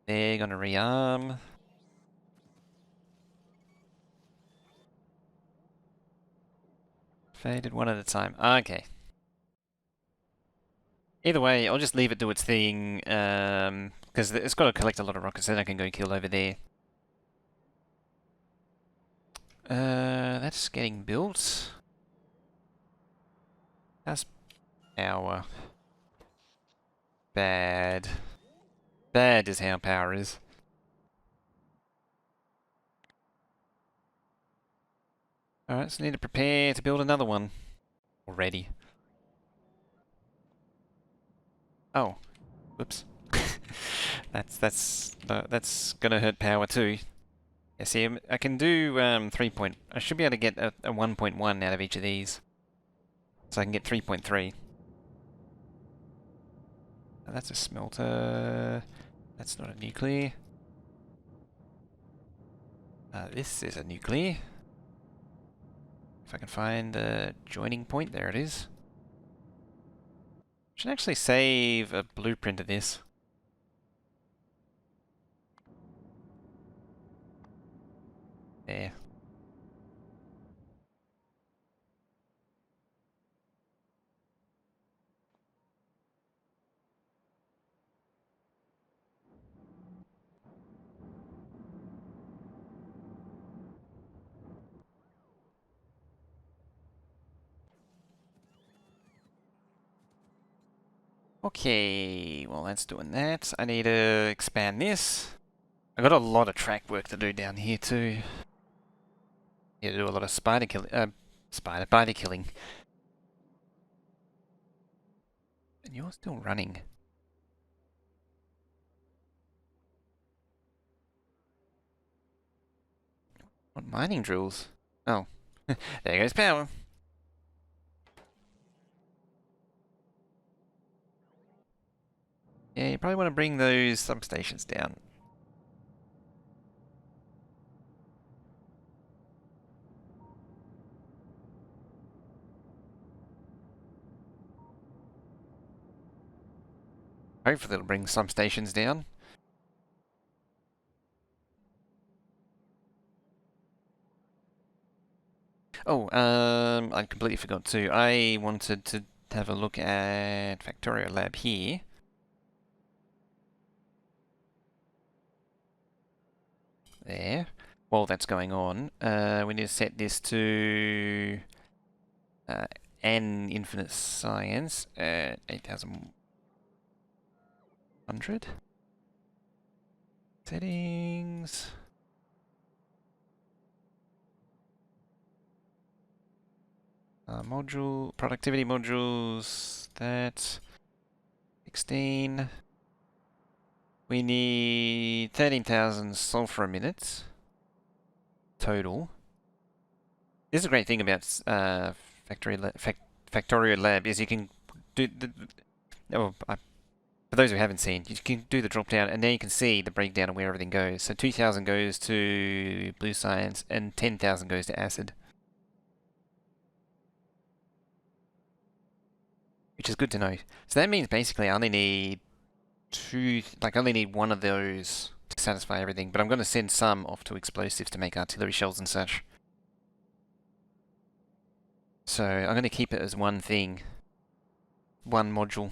[SPEAKER 1] They're gonna rearm. Faded one at a time. Okay. Either way, I'll just leave it do its thing, because it's got to collect a lot of rockets, then I can go kill over there. That's getting built. That's power. Bad. Bad is how power is. Alright, so need to prepare to build another one. Already. Oh. Whoops. That's gonna hurt power too. Yeah, see, I can do 3 point... I should be able to get a 1.1 out of each of these. So I can get 3.3. That's a smelter. That's not a nuclear. This is a nuclear. If I can find the joining point, there it is. Should actually save a blueprint of this. There. Okay, well that's doing that. I need to expand this. I got a lot of track work to do down here too. Need to do a lot of spider killing. Spider killing. And you're still running. What mining drills? Oh, there goes power. Yeah, you probably want to bring those substations down. Hopefully it'll bring some stations down. Oh, I completely forgot to. I wanted to have a look at Factorio Lab here. There. While that's going on, we need to set this to N infinite science at 8100. Settings. Module, productivity modules, that 16. We need 13,000 sulfur a minute total. This is a great thing about Factorio lab is you can do the... Oh, for those who haven't seen, you can do the drop down and then you can see the breakdown of where everything goes. So 2,000 goes to blue science and 10,000 goes to acid. Which is good to know. So that means basically I only need I only need one of those to satisfy everything, but I'm going to send some off to explosives to make artillery shells and such. So I'm going to keep it as one thing, one module.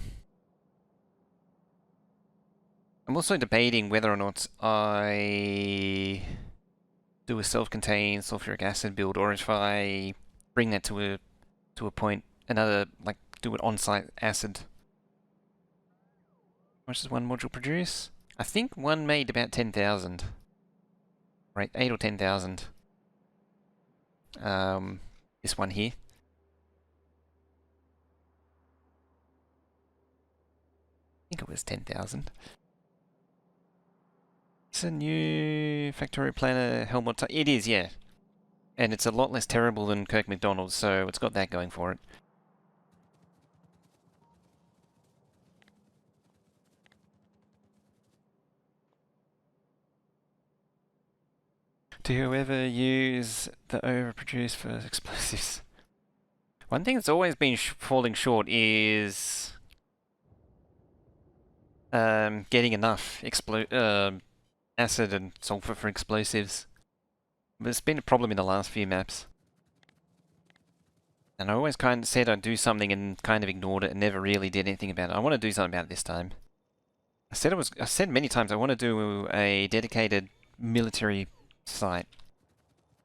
[SPEAKER 1] I'm also debating whether or not I do a self-contained sulfuric acid build, or if I bring that to a point, like do an on-site acid. How much does one module produce? I think one made about 10,000. Right, 8 or 10,000. This one here. I think it was 10,000. It's a new Factorio Planner helmet. It is, yeah. And it's a lot less terrible than Kirk McDonald's, so it's got that going for it. Do you ever use the overproduce for explosives? One thing that's always been falling short is getting enough acid and sulfur for explosives. But it's been a problem in the last few maps. And I always kind of said I'd do something and kind of ignored it and never really did anything about it. I want to do something about it this time. I said many times I want to do a dedicated military site.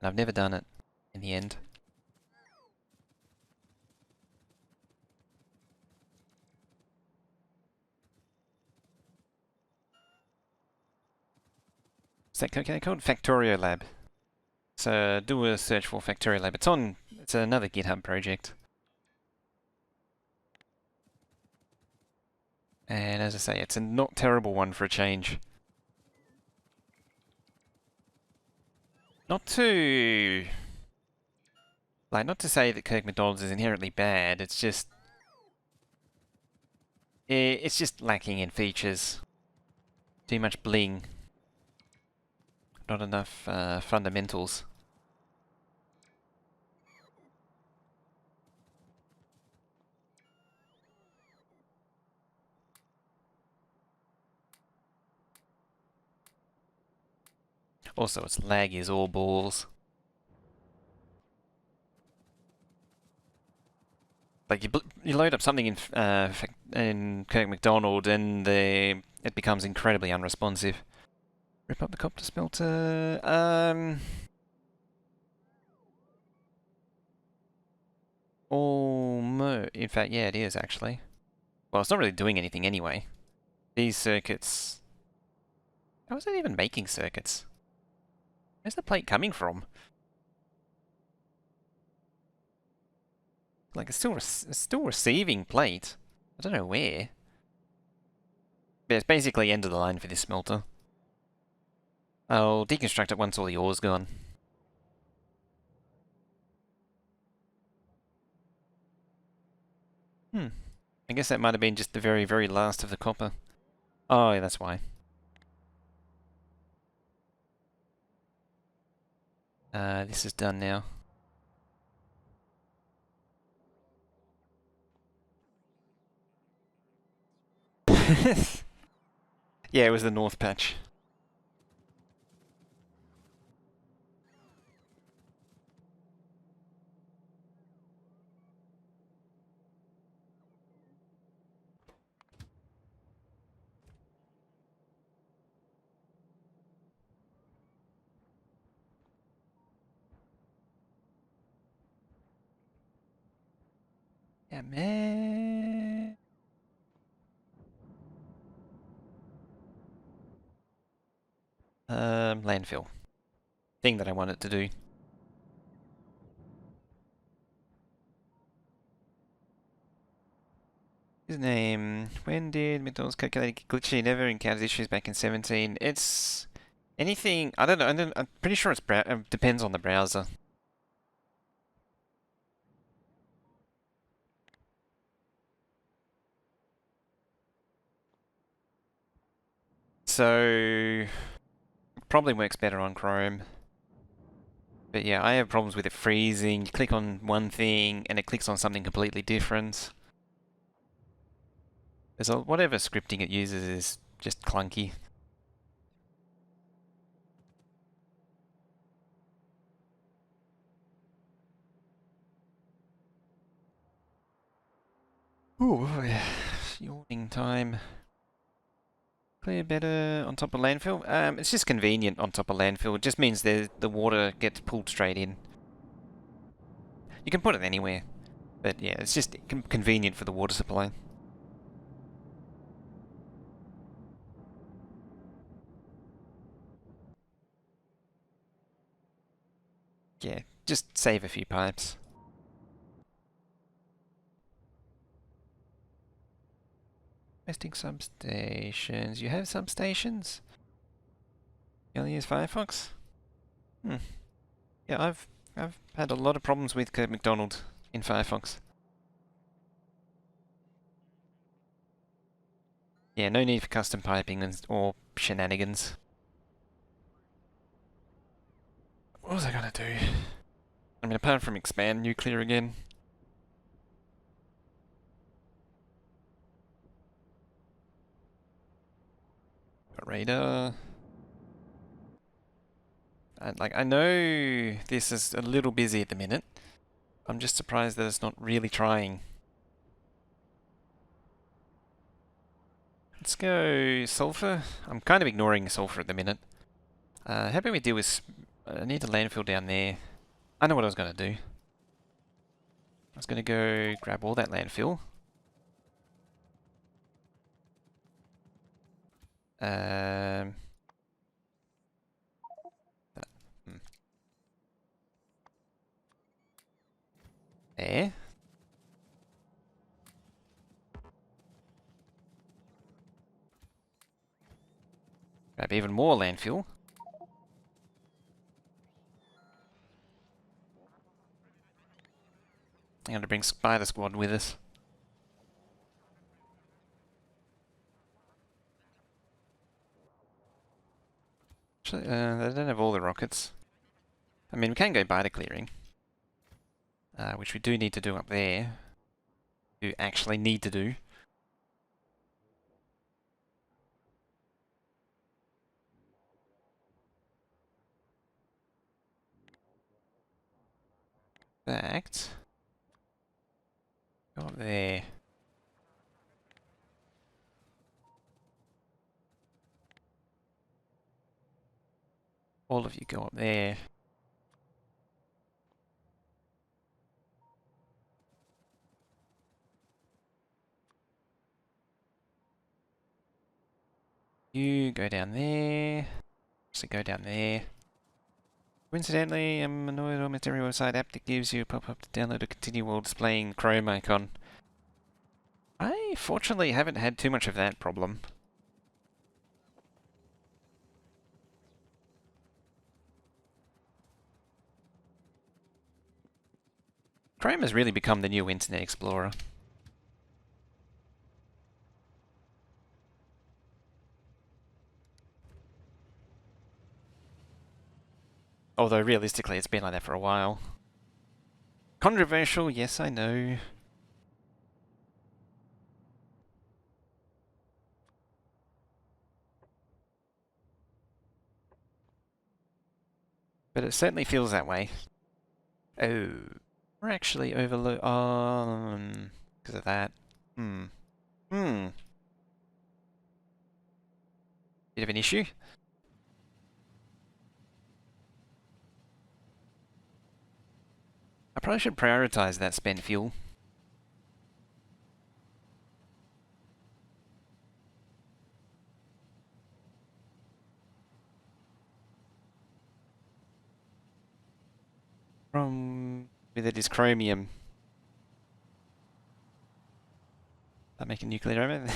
[SPEAKER 1] And I've never done it in the end. Is that called Factorio Lab? So do a search for Factorio Lab. It's another GitHub project. And as I say, it's a not terrible one for a change. Not to say that Kirk McDonald's is inherently bad, it's just lacking in features. Too much bling. Not enough fundamentals. Also, its lag is all balls. Like you load up something in Kirk McDonald and it becomes incredibly unresponsive. Rip up the copper smelter. Almost. In fact, yeah, it is actually. Well, it's not really doing anything anyway. These circuits. How is it even making circuits? Where's the plate coming from? Like it's still receiving plate. I don't know where. But it's basically end of the line for this smelter. I'll deconstruct it once all the ore's gone. I guess that might have been just the very, very last of the copper. Oh, yeah, that's why. This is done now. Yeah, it was the north patch. Yeah, man. Landfill. Thing that I wanted to do. His name. When did McDonald's calculate glitchy? Never encountered issues back in 17. It's anything. I don't know. I'm pretty sure it's depends on the browser. So probably works better on Chrome. But yeah, I have problems with it freezing. You click on one thing and it clicks on something completely different. Whatever scripting it uses is just clunky. Ooh, yeah. Yawning time. Clear better on top of landfill. It's just convenient on top of landfill. It just means the water gets pulled straight in. You can put it anywhere, but yeah, it's just convenient for the water supply. Yeah, just save a few pipes. Testing substations. You have substations? You only use Firefox? Hmm. Yeah, I've had a lot of problems with Kurt McDonald in Firefox. Yeah, no need for custom piping or shenanigans. What was I gonna do? I mean, apart from expand nuclear again. Radar. I know this is a little busy at the minute. I'm just surprised that it's not really trying. Let's go sulfur. I'm kind of ignoring sulfur at the minute. How about we deal with... I need a landfill down there. I know what I was going to do. I was going to go grab all that landfill. Um, there. Grab even more landfill. I'm going to bring Spider Squad with us. Actually, they don't have all the rockets. I mean, we can go biter clearing. Which we do need to do up there. Do actually need to do. Fact. Go up there. All of you go up there. You go down there. So go down there. Coincidentally, I'm annoyed almost every website app that gives you a pop-up to download or continue while displaying Chrome icon. I fortunately haven't had too much of that problem. Chrome has really become the new Internet Explorer. Although realistically it's been like that for a while. Controversial, yes I know. But it certainly feels that way. Oh, we're actually overload. Because of that. Bit of an issue. I probably should prioritize that spent fuel. With it is chromium. That make a nuclear armor?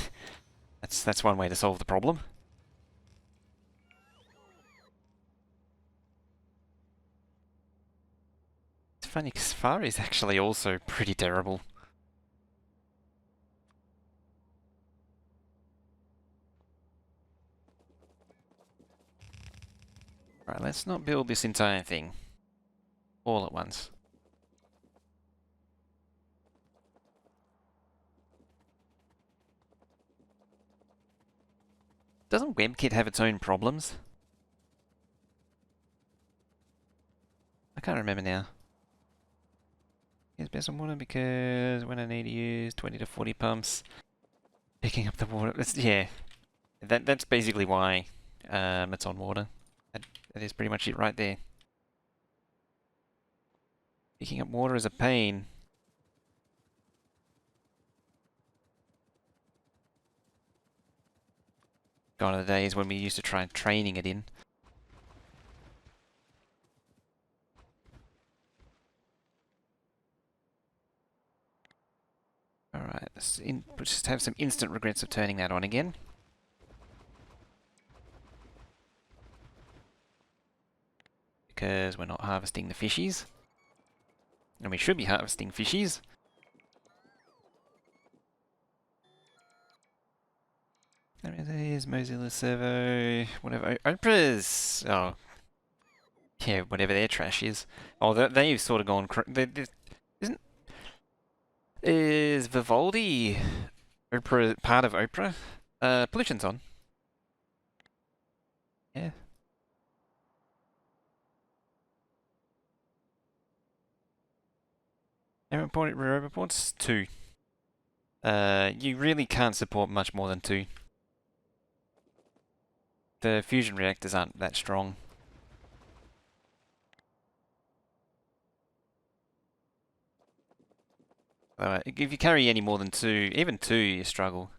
[SPEAKER 1] That's one way to solve the problem. It's funny because Far is actually also pretty terrible. Right, let's not build this entire thing all at once. Doesn't WebKit have its own problems? I can't remember now. Use best on water because when I need to use 20 to 40 pumps, picking up the water. Yeah, that's basically why it's on water. That is pretty much it right there. Picking up water is a pain. Gone are the days when we used to try training it in. Alright, let's just have some instant regrets of turning that on again. Because we're not harvesting the fishies. And we should be harvesting fishies. There's Mozilla Servo, whatever. Oprah's... Oh. Yeah, whatever their trash is. Oh, they've sort of gone... Isn't... Is Vivaldi Oprah part of Oprah? Pollution's on. Yeah. Error reports 2. You really can't support much more than 2. The fusion reactors aren't that strong. If you carry any more than 2, even 2, you struggle.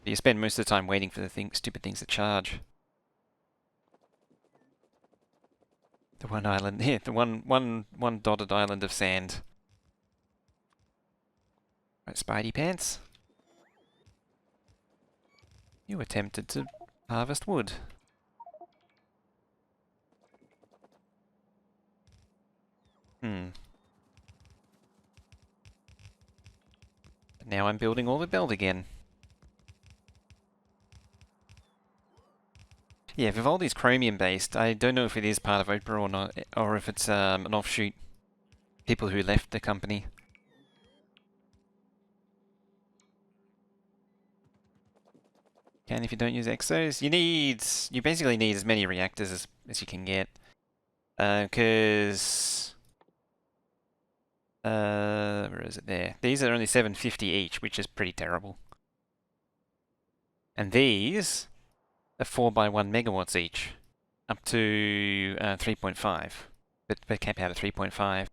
[SPEAKER 1] You spend most of the time waiting for the stupid things to charge. The one island, yeah, the one dotted island of sand. Right, Spidey Pants. You attempted to harvest wood. Now I'm building all the build again. Yeah, Vivaldi's chromium based. I don't know if it is part of Oprah or not, or if it's an offshoot. People who left the company. Can if you don't use exos. You basically need as many reactors as you can get. Because where is it there? These are only 750 each, which is pretty terrible. And these are 4 by 1 megawatts each, up to 3.5, but they cap out at 3.5.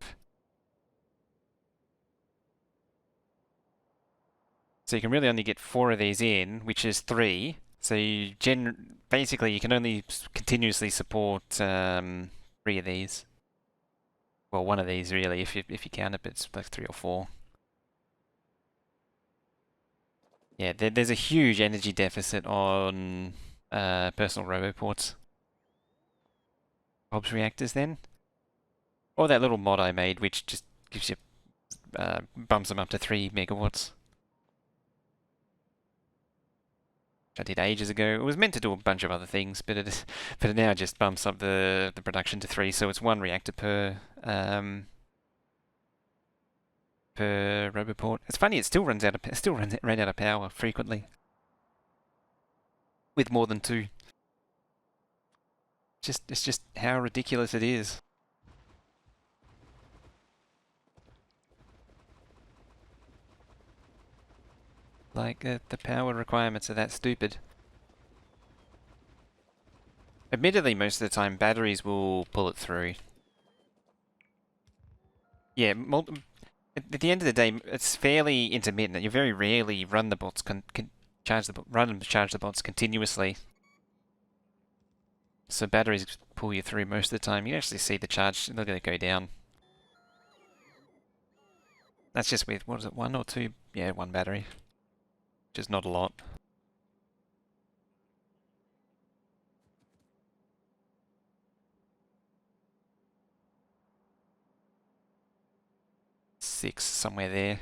[SPEAKER 1] So you can really only get 4 of these in, which is 3. So basically you can only continuously support 3 of these. Well, 1 of these really, if you count it, but it's like 3 or 4. Yeah, there's a huge energy deficit on personal roboports. Hobbs reactors then. Or that little mod I made, which just gives you bumps them up to 3 megawatts. I did ages ago. It was meant to do a bunch of other things, but it now just bumps up the production to 3, so it's 1 reactor per roboport. It's funny, it ran out of power frequently with more than 2. It's just how ridiculous it is. Like the power requirements are that stupid. Admittedly, most of the time batteries will pull it through. Yeah, at the end of the day, it's fairly intermittent. You very rarely run the bots run and charge the bots continuously. So batteries pull you through most of the time. You can actually see the charge, they're going to go down. That's just with, what is it, 1 or 2? Yeah, 1 battery. Which is not a lot. Six, somewhere there.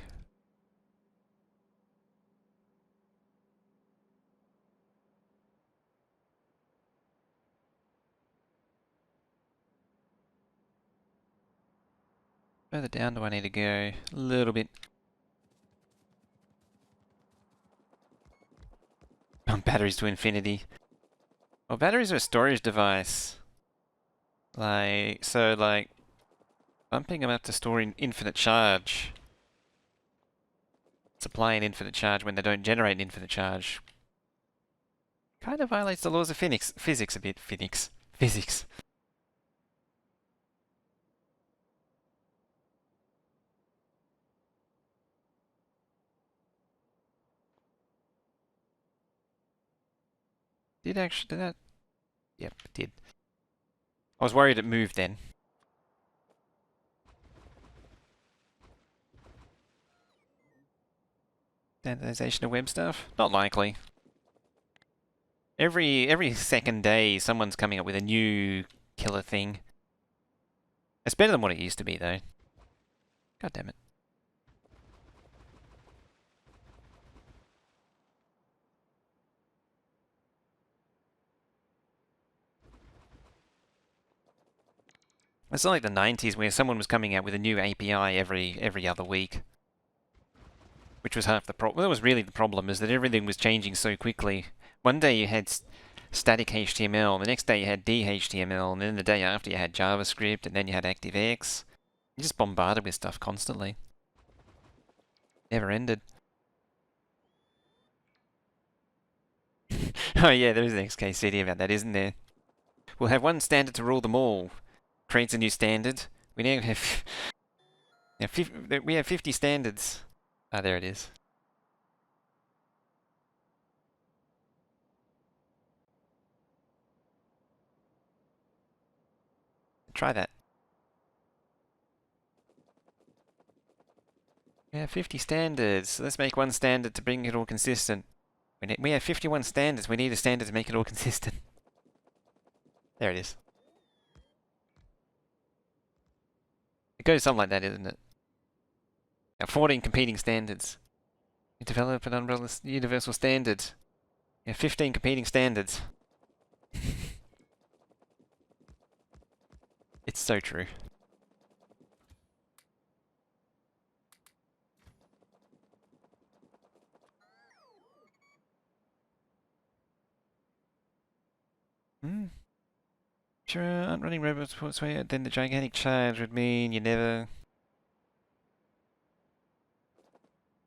[SPEAKER 1] Further down do I need to go? A little bit. Batteries to infinity. Well, batteries are a storage device. Like, bumping them up to storing infinite charge. Supply an infinite charge when they don't generate an infinite charge. Kind of violates the laws of physics a bit. Physics. Did that? Yep, it did. I was worried it moved then. Standardization of web stuff? Not likely. Every second day, someone's coming up with a new killer thing. It's better than what it used to be, though. God damn it. It's not like the 90s where someone was coming out with a new API every other week. Which was half the problem. That was really the problem, is that everything was changing so quickly. One day you had static HTML, the next day you had DHTML, and then the day after you had JavaScript, and then you had ActiveX. You just bombarded with stuff constantly. Never ended. Oh yeah, there is an XKCD about that, isn't there? We'll have one standard to rule them all. Creates a new standard. We now have... we have 50 standards. Ah, there it is. Try that. We have 50 standards. So let's make one standard to bring it all consistent. We have 51 standards. We need a standard to make it all consistent. There it is. It goes something like that, isn't it? Now, 14 competing standards. You develop an umbrella universal standard. You have 15 competing standards. It's so true. Sure, aren't running robots way, then the gigantic charge would mean you never...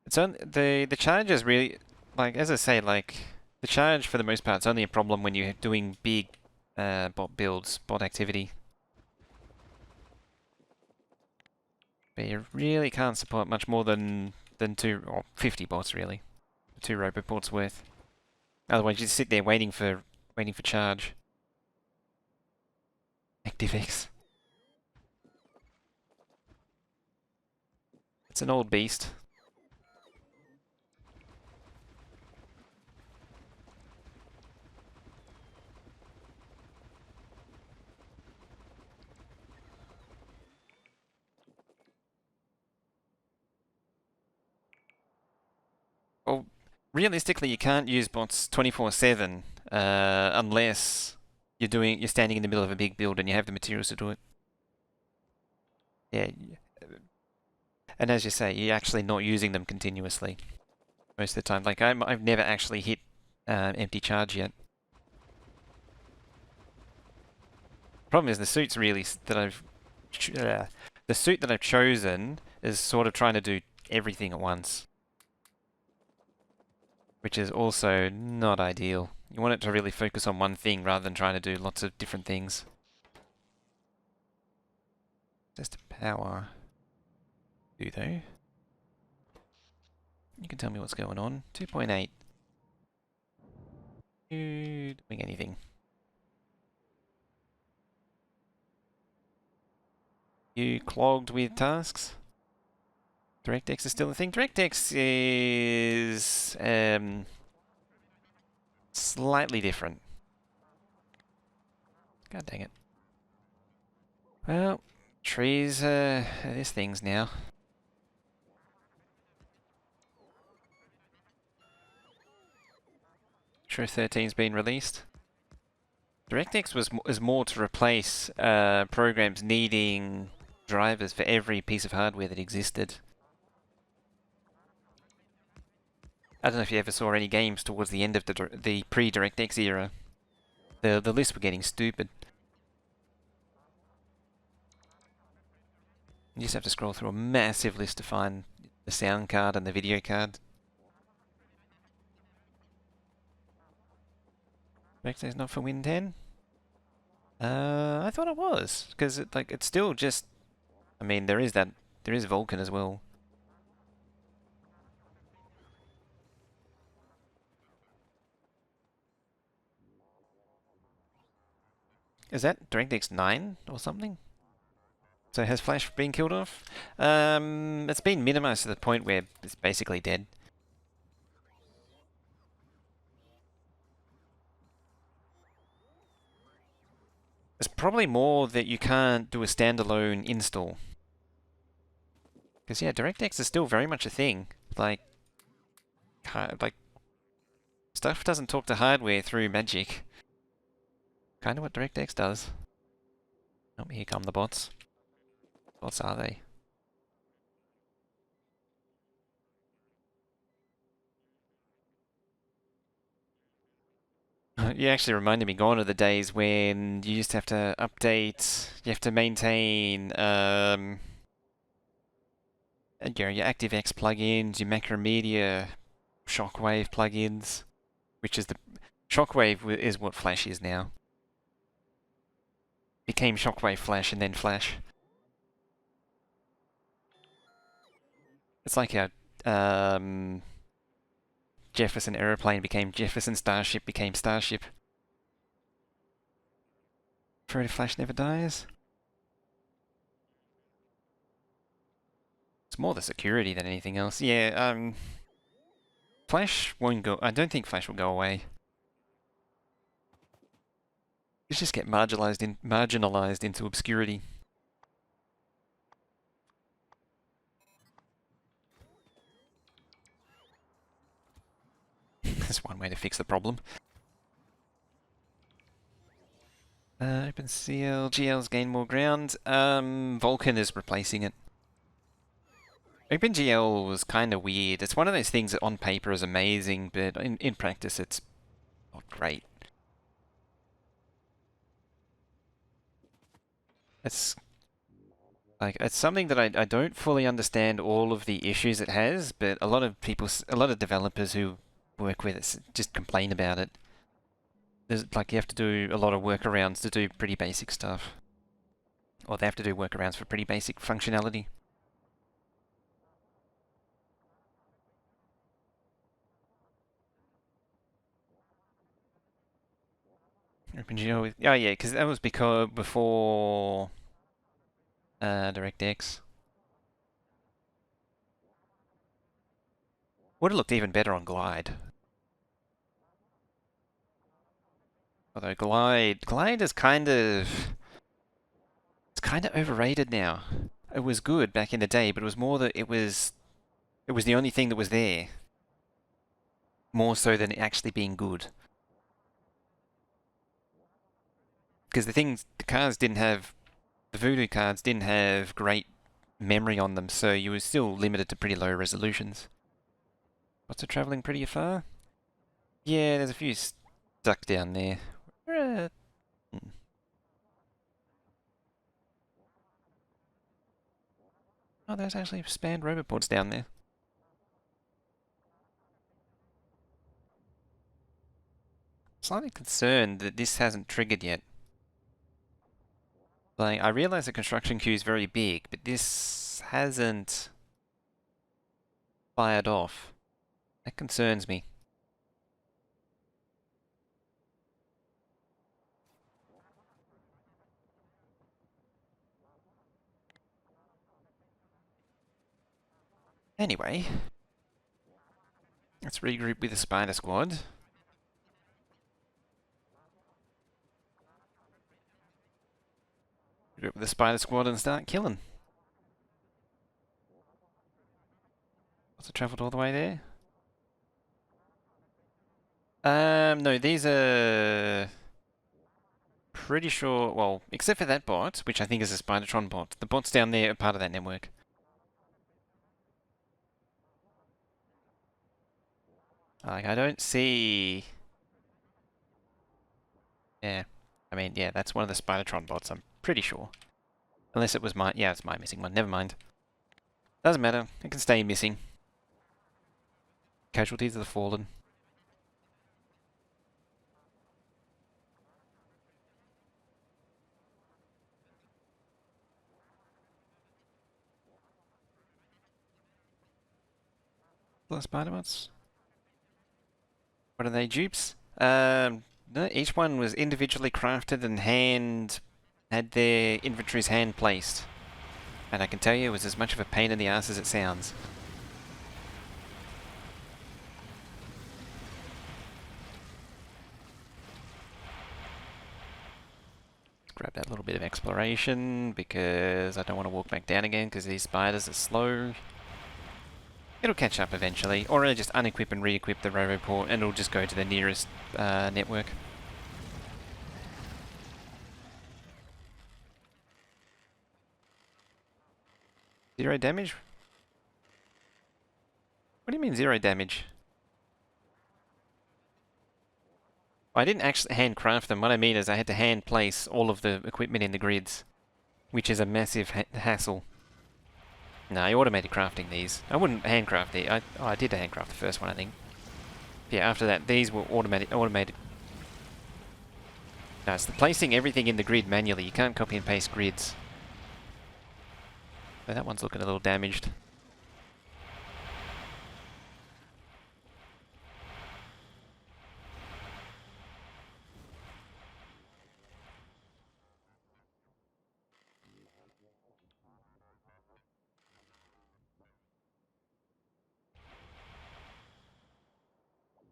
[SPEAKER 1] It's on the charge is really, like, as I say, like, the charge for the most part is only a problem when you're doing big bot builds, bot activity. But you really can't support much more than 2 or 50 bots really. 2 robot ports worth. Otherwise you just sit there waiting for charge. ActiveX. It's an old beast. Well, realistically, you can't use bots 24/7 unless you're standing in the middle of a big build and you have the materials to do it. Yeah, and as you say, you're actually not using them continuously most of the time. Like I've never actually hit empty charge yet. Problem is the suit's really the suit that I've chosen is sort of trying to do everything at once, which is also not ideal. You want it to really focus on one thing rather than trying to do lots of different things. Just power. Do though. You can tell me what's going on. 2.8. You doing anything? You clogged with tasks? DirectX is still a thing. DirectX is slightly different. God dang it. Well, trees are these things now. Sure, 13's been released. DirectX is more to replace programs needing drivers for every piece of hardware that existed. I don't know if you ever saw any games towards the end of the pre-DirectX era. The lists were getting stupid. You just have to scroll through a massive list to find the sound card and the video card. DirectX not for Win 10? I thought it was, because it's still just. I mean, there is Vulkan as well. Is that DirectX 9 or something? So has Flash been killed off? It's been minimized to the point where it's basically dead. It's probably more that you can't do a standalone install. Because yeah, DirectX is still very much a thing. Like stuff doesn't talk to hardware through magic. Kind of what DirectX does. Oh, here come the bots. What are they? You actually reminded me, gone are the days when you used to have to update, you have to maintain your ActiveX plugins, your Macromedia Shockwave plugins, which is the Shockwave is what Flash is now. Became Shockwave Flash and then Flash. It's like a Jefferson Aeroplane became Jefferson Starship became Starship. Afraid Flash never dies. It's more the security than anything else. Yeah, Flash won't go. I don't think Flash will go away. You just get marginalized into obscurity. That's one way to fix the problem. OpenCL, GL's gained more ground. Vulkan is replacing it. OpenGL was kind of weird. It's one of those things that on paper is amazing, but in practice it's not great. It's it's something that I don't fully understand all of the issues it has, but a lot of developers who work with it just complain about it. There's you have to do a lot of workarounds to do pretty basic stuff. Or they have to do workarounds for pretty basic functionality. OpenGL, oh yeah, because that was before DirectX. Would have looked even better on Glide. Although Glide is it's kind of overrated now. It was good back in the day, but it was more that it was the only thing that was there. More so than it actually being good. Because the cards didn't have, the Voodoo cards didn't have great memory on them, so you were still limited to pretty low resolutions. What's it travelling pretty far? Yeah, there's a few stuck down there. Oh, there's actually spanned roboports down there. Slightly concerned that this hasn't triggered yet. Like, I realize the construction queue is very big, but this hasn't fired off. That concerns me. Anyway, let's regroup with the Spider Squad. Regroup with the Spider Squad and start killing. What's it travelled all the way there? No, these are pretty sure, well, except for that bot, which I think is a Spidertron bot. The bots down there are part of that network. Like, I don't see... Yeah. I mean, yeah, that's one of the Spidertron bots, I'm pretty sure. Unless it was my... Yeah, it's my missing one. Never mind. Doesn't matter. It can stay missing. Casualties of the Fallen. The spider bots? What are they, dupes? No, each one was individually crafted and had their inventories hand placed. And I can tell you it was as much of a pain in the ass as it sounds. Let's grab that little bit of exploration because I don't want to walk back down again because these spiders are slow. It'll catch up eventually, or I'll just unequip and re-equip the Roboport and it'll just go to the nearest network. Zero damage? What do you mean zero damage? I didn't actually handcraft them. What I mean is I had to hand place all of the equipment in the grids, which is a massive hassle. No, I automated crafting these. I wouldn't handcraft these. I did handcraft the first one, I think. Yeah, after that, these were automated. No, it's the placing everything in the grid manually. You can't copy and paste grids. So that one's looking a little damaged.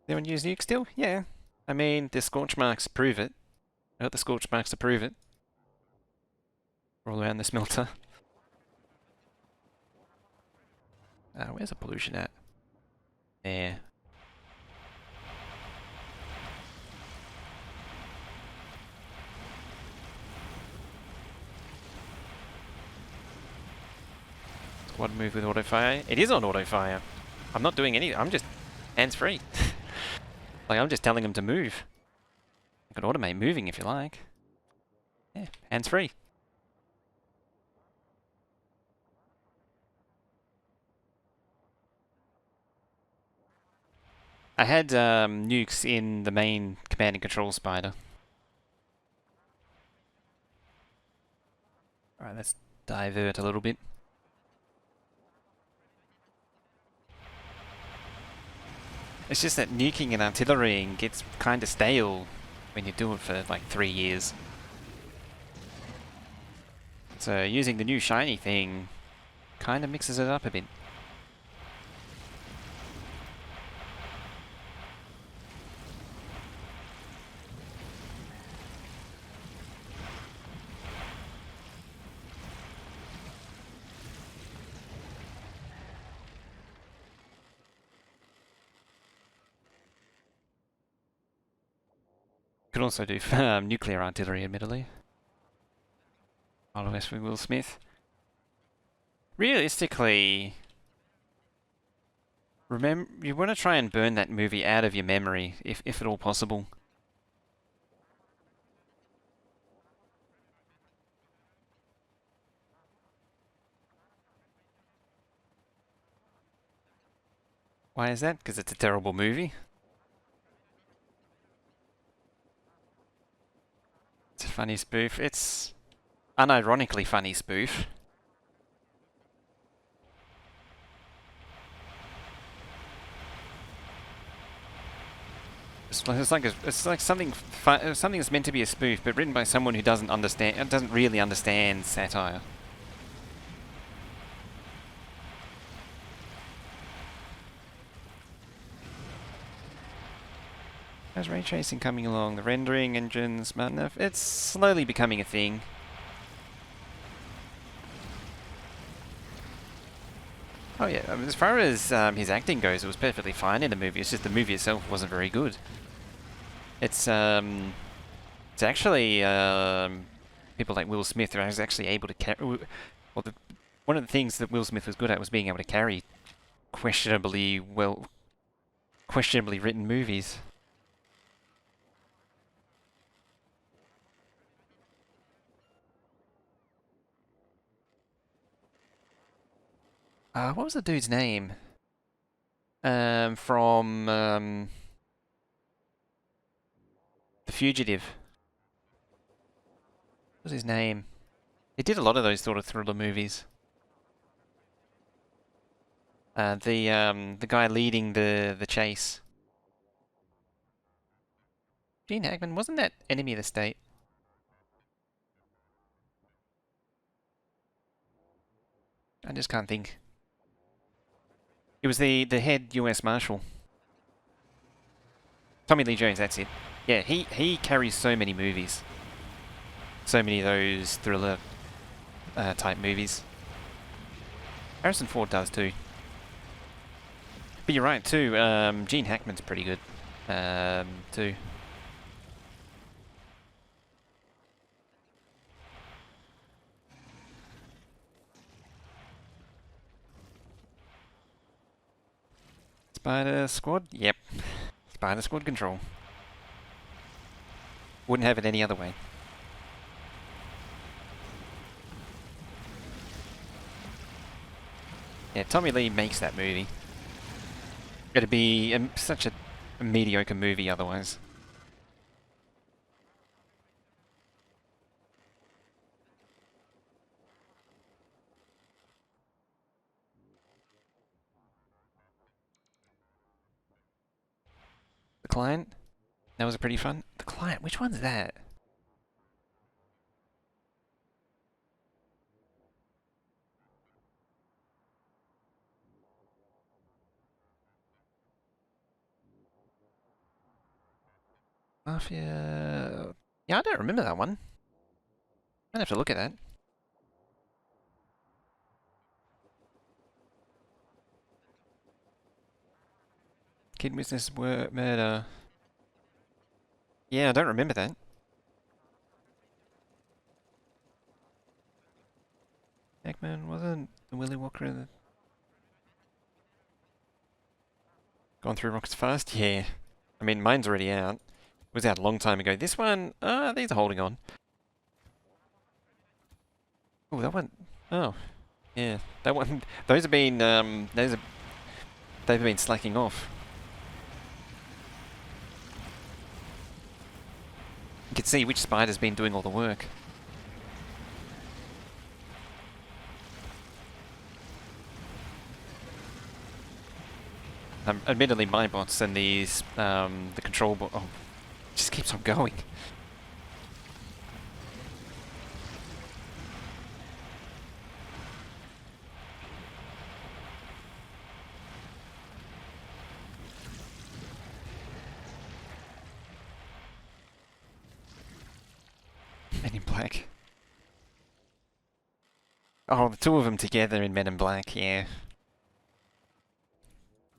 [SPEAKER 1] Anyone use nuke still? Yeah. I mean, the scorch marks prove it. I got the scorch marks to prove it. All around the smelter. Where's the pollution at? There. Squad move with auto fire. It is on auto fire. I'm not doing any. I'm just hands free. Like, I'm just telling him to move. You can automate moving if you like. Yeah, hands free. I had nukes in the main command and control spider. Alright, let's divert a little bit. It's just that nuking and artillerying gets kind of stale when you do it for like 3 years. So using the new shiny thing kind of mixes it up a bit. Could also do nuclear artillery, admittedly. Follow West with Will Smith. Realistically, remember, you want to try and burn that movie out of your memory, if at all possible. Why is that? Because it's a terrible movie. It's a funny spoof. It's unironically funny spoof. It's like something that's meant to be a spoof, but written by someone who doesn't really understand satire. How's ray tracing coming along? The rendering engine smart enough? It's slowly becoming a thing. Oh yeah, I mean, as far as his acting goes, it was perfectly fine in the movie. It's just the movie itself wasn't very good. It's It's actually people like Will Smith are actually able to carry. Well, one of the things that Will Smith was good at was being able to carry questionably written movies. What was the dude's name? From The Fugitive. What was his name? He did a lot of those sort of thriller movies. The guy leading the chase. Gene Hackman, wasn't that Enemy of the State? I just can't think. It was the head US Marshal. Tommy Lee Jones, that's it. Yeah, he carries so many movies. So many of those thriller type movies. Harrison Ford does too. But you're right too, Gene Hackman's pretty good too. Spider Squad? Yep. Spider Squad control. Wouldn't have it any other way. Yeah, Tommy Lee makes that movie. It'd be such a mediocre movie otherwise. The Client? That was a pretty fun. The Client, which one's that? Mafia... Yeah, I don't remember that one. I'd have to look at that. Kid Business Murder. Yeah, I don't remember that. Hackman wasn't the Willy Walker the... Gone through Rockets Fast? Yeah. I mean, mine's already out. It was out a long time ago. This one, these are holding on. Oh, that one... Oh. Yeah, that one... Those have been, they've been slacking off. You can see which spider's been doing all the work. Admittedly, my bots and these, the control bot... Oh, just keeps on going. Men in Black. Oh, the two of them together in Men in Black, yeah.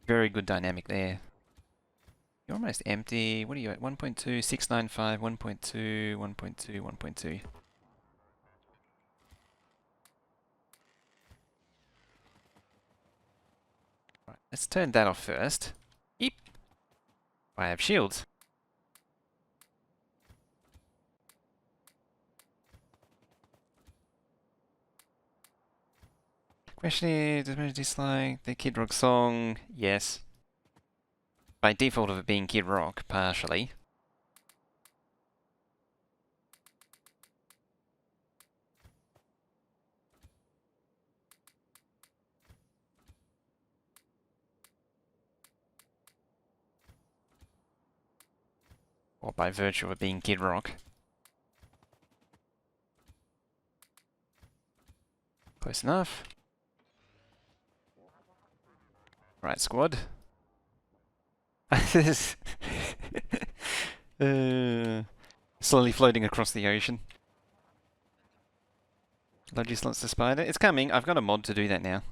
[SPEAKER 1] Very good dynamic there. You're almost empty. What are you at? 1.2, 695, 1.2, 1.2, 1.2. Right, let's turn that off first. Yep. I have shields. Question is, does Manager dislike the Kid Rock song? Yes. By default of it being Kid Rock, partially. Or by virtue of it being Kid Rock. Close enough. Right, squad. Slowly floating across the ocean. Logi slots the spider. It's coming. I've got a mod to do that now.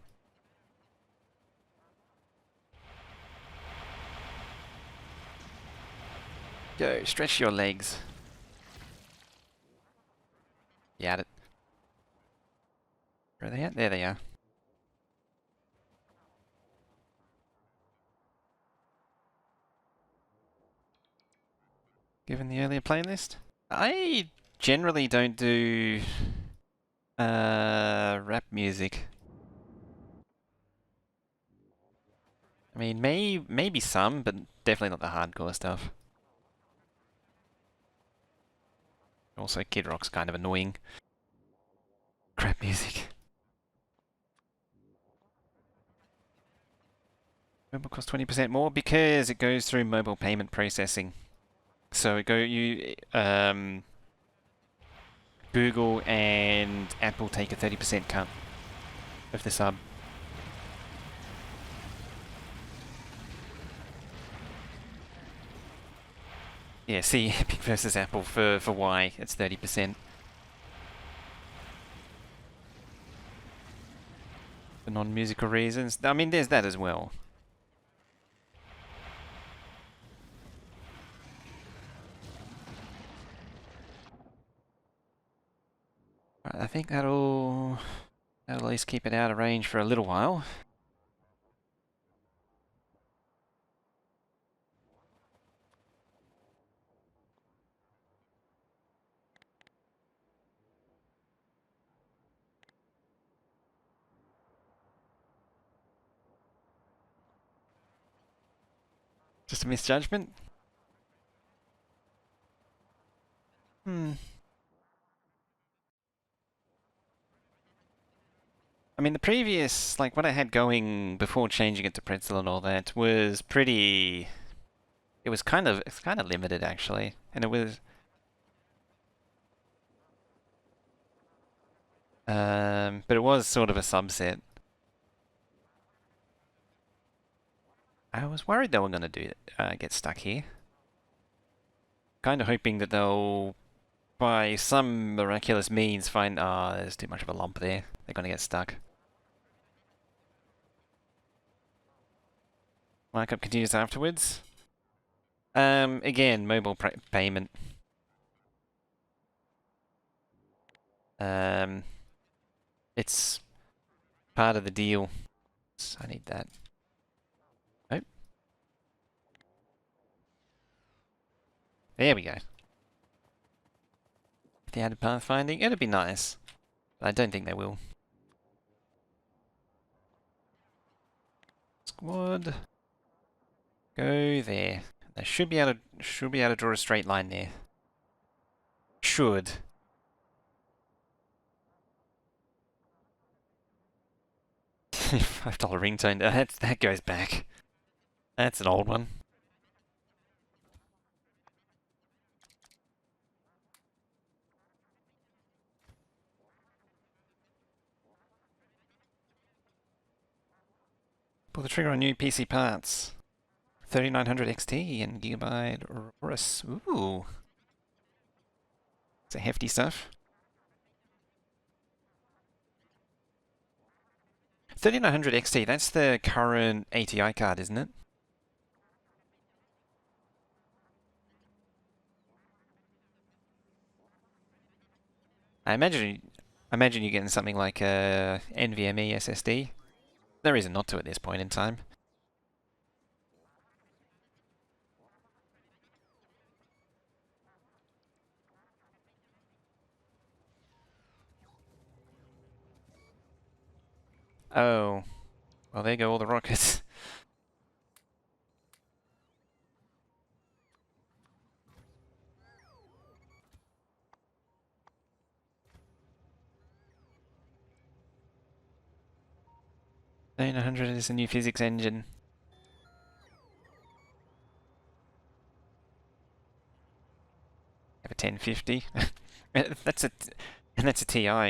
[SPEAKER 1] Go, stretch your legs. You at it. Where are they at? There they are. Given the earlier playlist. I generally don't do rap music. I mean, maybe some, but definitely not the hardcore stuff. Also, Kid Rock's kind of annoying. Crap music. Mobile costs 20% more because it goes through mobile payment processing. So Google and Apple take a 30% cut of the sub. Yeah, see Epic versus Apple for why it's 30%. For non-musical reasons. I mean, there's that as well. Right, I think that'll at least keep it out of range for a little while. Just a misjudgment? Hmm. I mean, the previous, like what I had going before changing it to pretzel and all that was pretty. It's kind of limited actually, and it was. But it was sort of a subset. I was worried they were going to get stuck here. Kind of hoping that they'll, by some miraculous means, find there's too much of a lump there. They're going to get stuck. Markup continues afterwards. Again, mobile payment. It's part of the deal. So I need that. Oh. There we go. If they added pathfinding, it'd be nice. But I don't think they will. Squad. Go there. They should be able to draw a straight line there. Should. $5 ringtone. That goes back. That's an old one. Pull the trigger on new PC parts. 3900 XT and Gigabyte Aorus. Ooh. It's a hefty stuff. 3900 XT, that's the current ATI card, isn't it? I imagine you're getting something like a NVMe SSD. No reason not to at this point in time. Oh. Well, there go all the rockets. $900 is a new physics engine. I have a 1050. that's a TI. I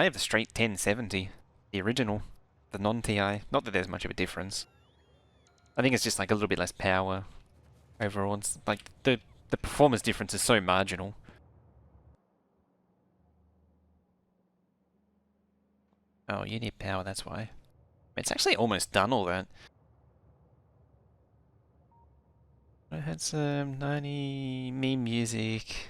[SPEAKER 1] have a straight 1070, the original, the non-TI. Not that there's much of a difference. I think it's just like a little bit less power overall. It's like the performance difference is so marginal. Oh, you need power, that's why. It's actually almost done all that. I had some 90 meme music.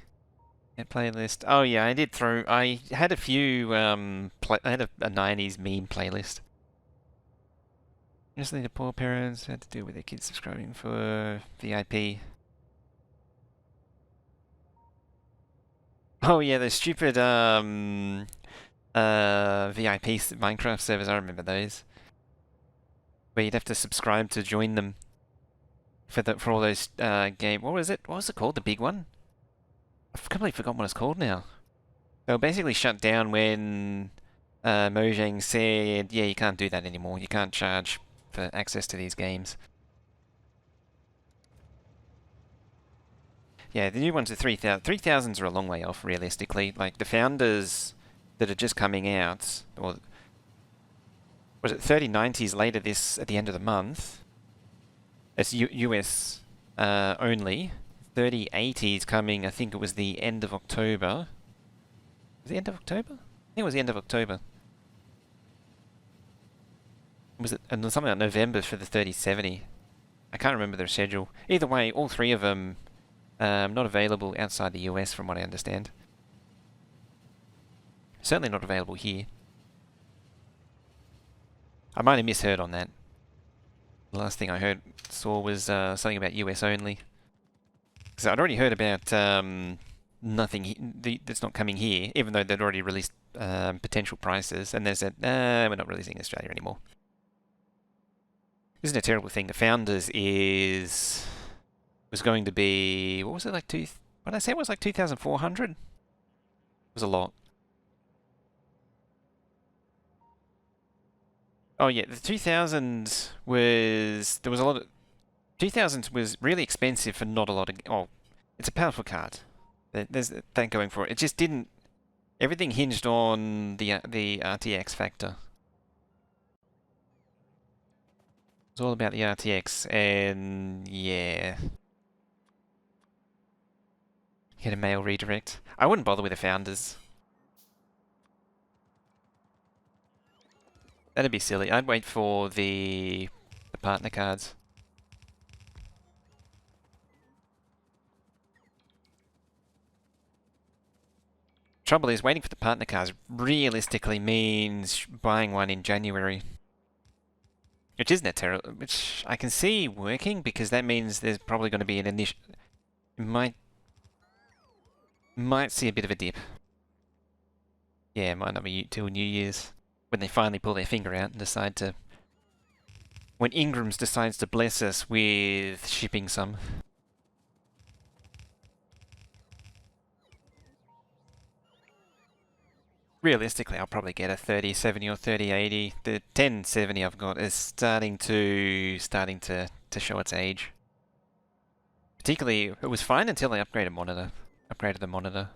[SPEAKER 1] Yeah, playlist. Oh yeah, I did throw. I had a few. I had a 90s meme playlist. Just the poor parents had to deal with their kids subscribing for VIP. Oh yeah, those stupid VIP Minecraft servers. I remember those. Where you'd have to subscribe to join them for all those game. What was it? What was it called? The big one? I've completely forgotten what it's called now. They were basically shut down when Mojang said, yeah, you can't do that anymore. You can't charge for access to these games. Yeah, the new ones are 3,000. 3,000s are a long way off, realistically. Like, the founders that are just coming out, or was it 3090s later this, at the end of the month? It's US only. 3080s coming, I think it was the end of October. Was it the end of October? I think it was the end of October. Was it and something like November for the 3070? I can't remember their schedule. Either way, all three of them not available outside the US from what I understand. Certainly not available here. I might have misheard on that. The last thing I saw was something about US only. Because I'd already heard about nothing that's not coming here, even though they'd already released potential prices, and they said, nah, we're not releasing in Australia anymore. Isn't a terrible thing. The Founders was going to be, what was it, like what did I say it was, like 2,400? It was a lot. Oh yeah, the 2000 there was a lot of, 2000 was really expensive for not a lot of, oh, it's a powerful card. There's that going for it. It just didn't, everything hinged on the RTX factor. It was all about the RTX, and yeah. Get a mail redirect. I wouldn't bother with the Founders. That'd be silly. I'd wait for the partner cards. Trouble is, waiting for the partner cards realistically means buying one in January. Which isn't that terrible. Which I can see working, because that means there's probably going to be an initial... Might see a bit of a dip. Yeah, it might not be till New Year's. When they finally pull their finger out and decide to... When Ingram's decides to bless us with shipping some. Realistically, I'll probably get a 3070 or 3080. The 1070 I've got is starting to show its age. Particularly, it was fine until I upgraded the monitor.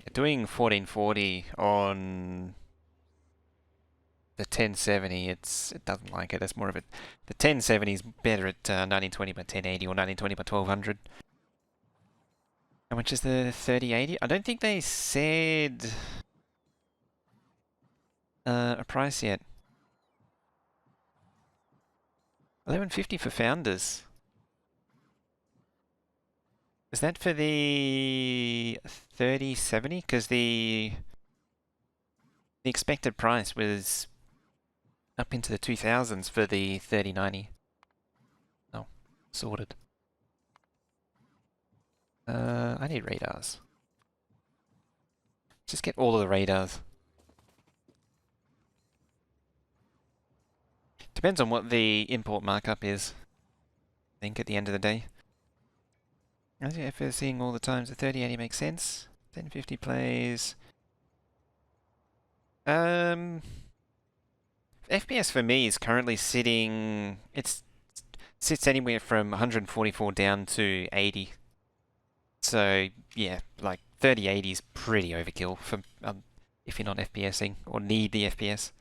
[SPEAKER 1] Yeah, doing 1440 on the 1070, it doesn't like it. It's more of a, the 1070 is better at 1920 by 1080 or 1920 by 1200. How much is the 3080? I don't think they said a price yet. 1150 for Founders. Is that for the 3070? Because the expected price was up into the 2000s for the 3090. Oh, sorted. I need radars. Just get all of the radars. Depends on what the import markup is, I think, at the end of the day. As you're seeing all the times, the 3080 makes sense. 1050 plays. FPS for me is currently sitting... sits anywhere from 144 down to 80. So, yeah, like 3080 is pretty overkill for if you're not FPSing or need the FPS.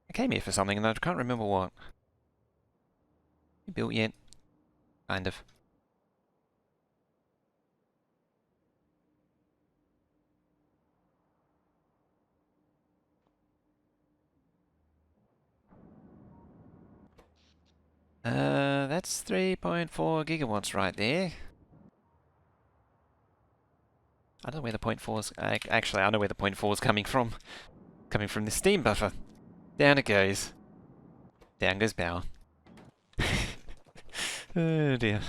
[SPEAKER 1] I came here for something and I can't remember what. You built yet? Kind of. That's 3.4 gigawatts right there. I don't know where the 0.4's... Actually, I know where the 0.4's coming from. Coming from the steam buffer. Down it goes. Down goes power. Oh dear.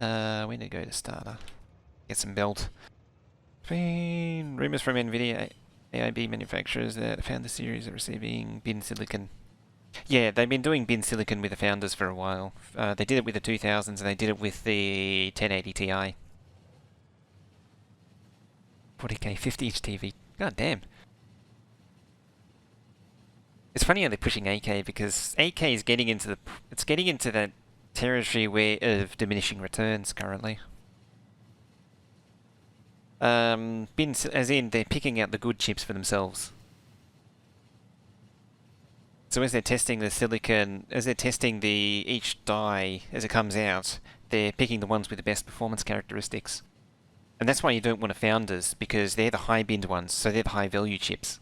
[SPEAKER 1] We need to go to starter. Get some belt. Rumours from NVIDIA AIB manufacturers that found the series are receiving bin silicon. Yeah, they've been doing bin silicon with the founders for a while. They did it with the 2000s and they did it with the 1080 Ti. 40K 50-inch TV. God damn. It's funny how they're pushing 8K because 8K is getting into that territory where of diminishing returns currently. As in they're picking out the good chips for themselves. So as they're testing the silicon, as they're testing each die as it comes out, they're picking the ones with the best performance characteristics. And that's why you don't want a founders, because they're the high binned ones, so they're the high value chips.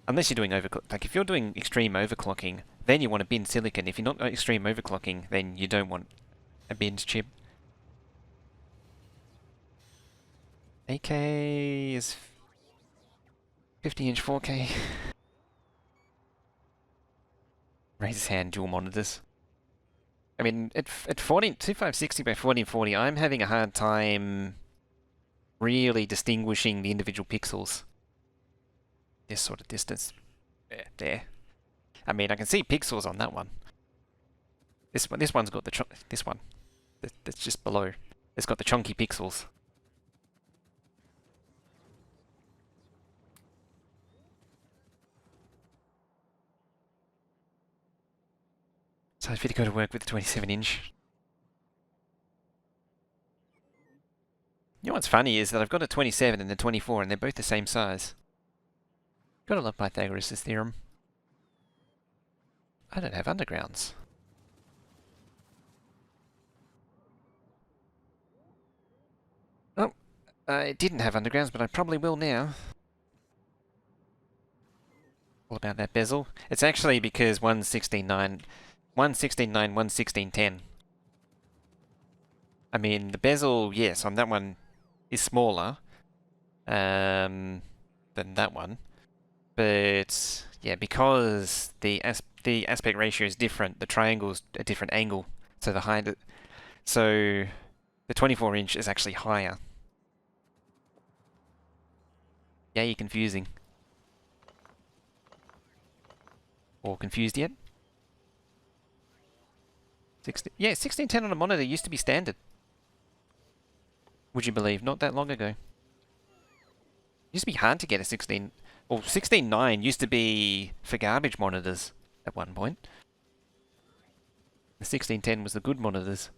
[SPEAKER 1] Unless you're doing overclock, like if you're doing extreme overclocking, then you want a bin silicon. If you're not extreme overclocking, then you don't want a binned chip. 8K is 50-inch 4K. Raise his hand, dual monitors. I mean, at 2560 by 1440, I'm having a hard time really distinguishing the individual pixels. This sort of distance. There. I mean, I can see pixels on that one. This one's got this one. That's just below. It's got the chunky pixels. So if you go to work with the 27-inch. You know what's funny is that I've got a 27 and a 24 and they're both the same size. Gotta love Pythagoras' theorem. I don't have undergrounds. Oh, I didn't have undergrounds, but I probably will now. All about that bezel. It's actually because 116.9, 116.10. I mean, the bezel, yes, on that one is smaller than that one. But yeah, because the aspect ratio is different, the triangle's a different angle. So the 24-inch is actually higher. Yay, confusing. Or confused yet? 1610 on a monitor used to be standard. Would you believe? Not that long ago. Used to be hard to get a 16... Well, 16.9 used to be for garbage monitors at one point. The 1610 was the good monitors.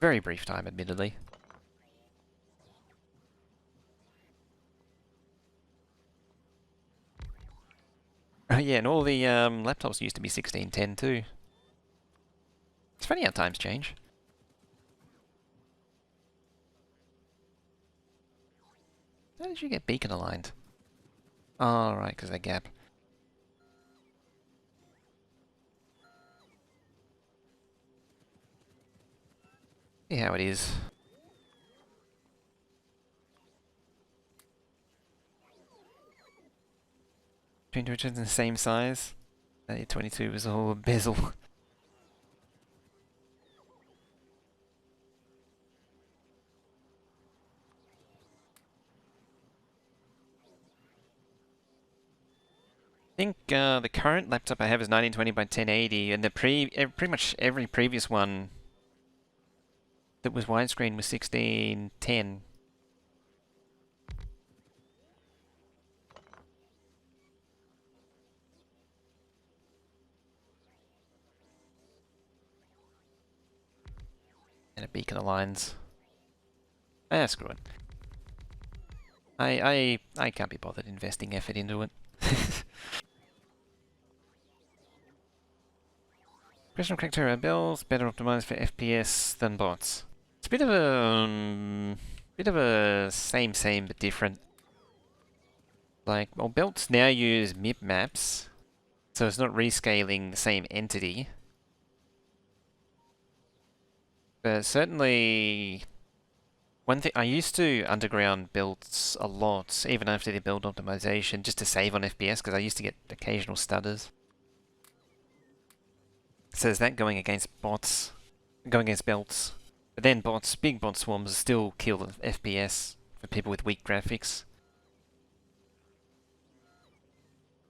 [SPEAKER 1] Very brief time, admittedly. Yeah, and all the laptops used to be 1610 too. It's funny how times change. How did you get beacon aligned? Oh, right, because they gap. See how it is. Twin Richards in the same size. 22 was all bezel. I think the current laptop I have is 1920 by 1080, and pretty much every previous one that was widescreen was 1610. And a beacon aligns. Ah, screw it. I can't be bothered investing effort into it. Professional character builds better optimized for FPS than bots. It's a bit of a same but different. Like, well, belts now use MIP maps, so it's not rescaling the same entity. But certainly, one thing, I used to underground builds a lot, even after the build optimization, just to save on FPS, because I used to get occasional stutters. So there's that going against bots, going against belts. But then bots, big bot swarms still kill FPS for people with weak graphics.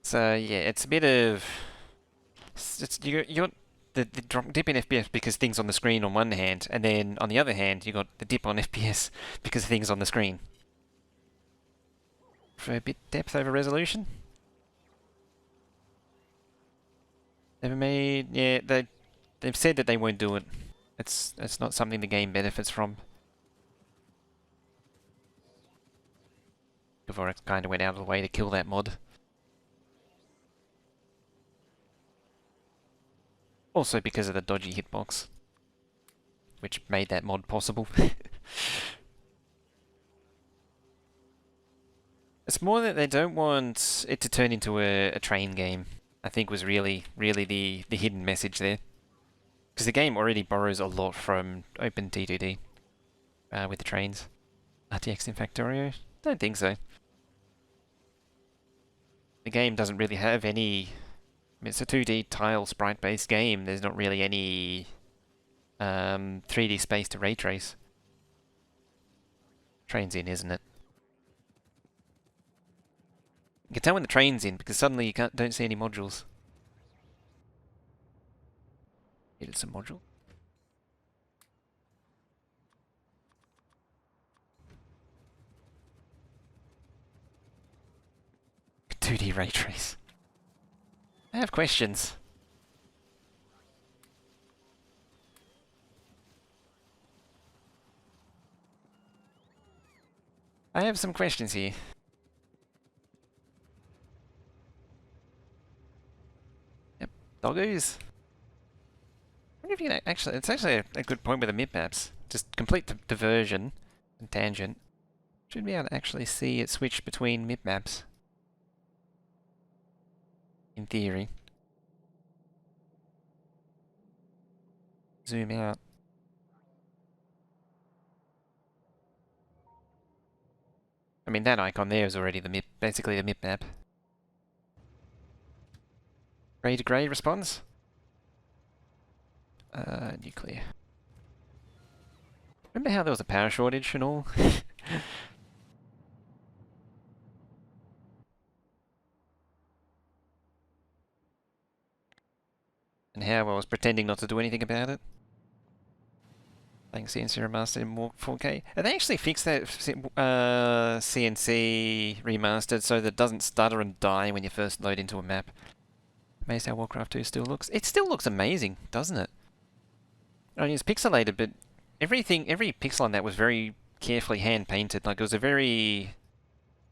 [SPEAKER 1] So yeah, it's a bit of... you're the dip in FPS because things on the screen on one hand, and then on the other hand, you got the dip on FPS because of things on the screen. For a bit depth over resolution. They've made, yeah, they've said that they won't do it. It's not something the game benefits from. Before it kind of went out of the way to kill that mod. Also because of the dodgy hitbox, which made that mod possible. It's more that they don't want it to turn into a train game, I think was really the hidden message there. Because the game already borrows a lot from OpenT2D with the trains. RTX in Factorio? Don't think so. The game doesn't really have any... I mean, it's a 2D tile sprite-based game. There's not really any 3D space to ray trace. Train's in, isn't it? You can tell when the train's in because suddenly you don't see any modules. Needed some module. .2D ray trace. I have questions. I have some questions here. Yep, doggos. I wonder if you can actually... It's actually a good point with the mip maps. Just complete the diversion and tangent. Should be able to actually see it switch between mip maps. In theory. Zoom out. I mean, that icon there is already the mip, basically the mip map. Gray to grey response. Nuclear. Remember how there was a power shortage and all? And how I was pretending not to do anything about it? Playing CNC remastered in 4K. And they actually fixed that CNC remastered so that it doesn't stutter and die when you first load into a map. Amazed how Warcraft 2 still looks. It still looks amazing, doesn't it? I mean, it's pixelated, but every pixel on that was very carefully hand painted. Like it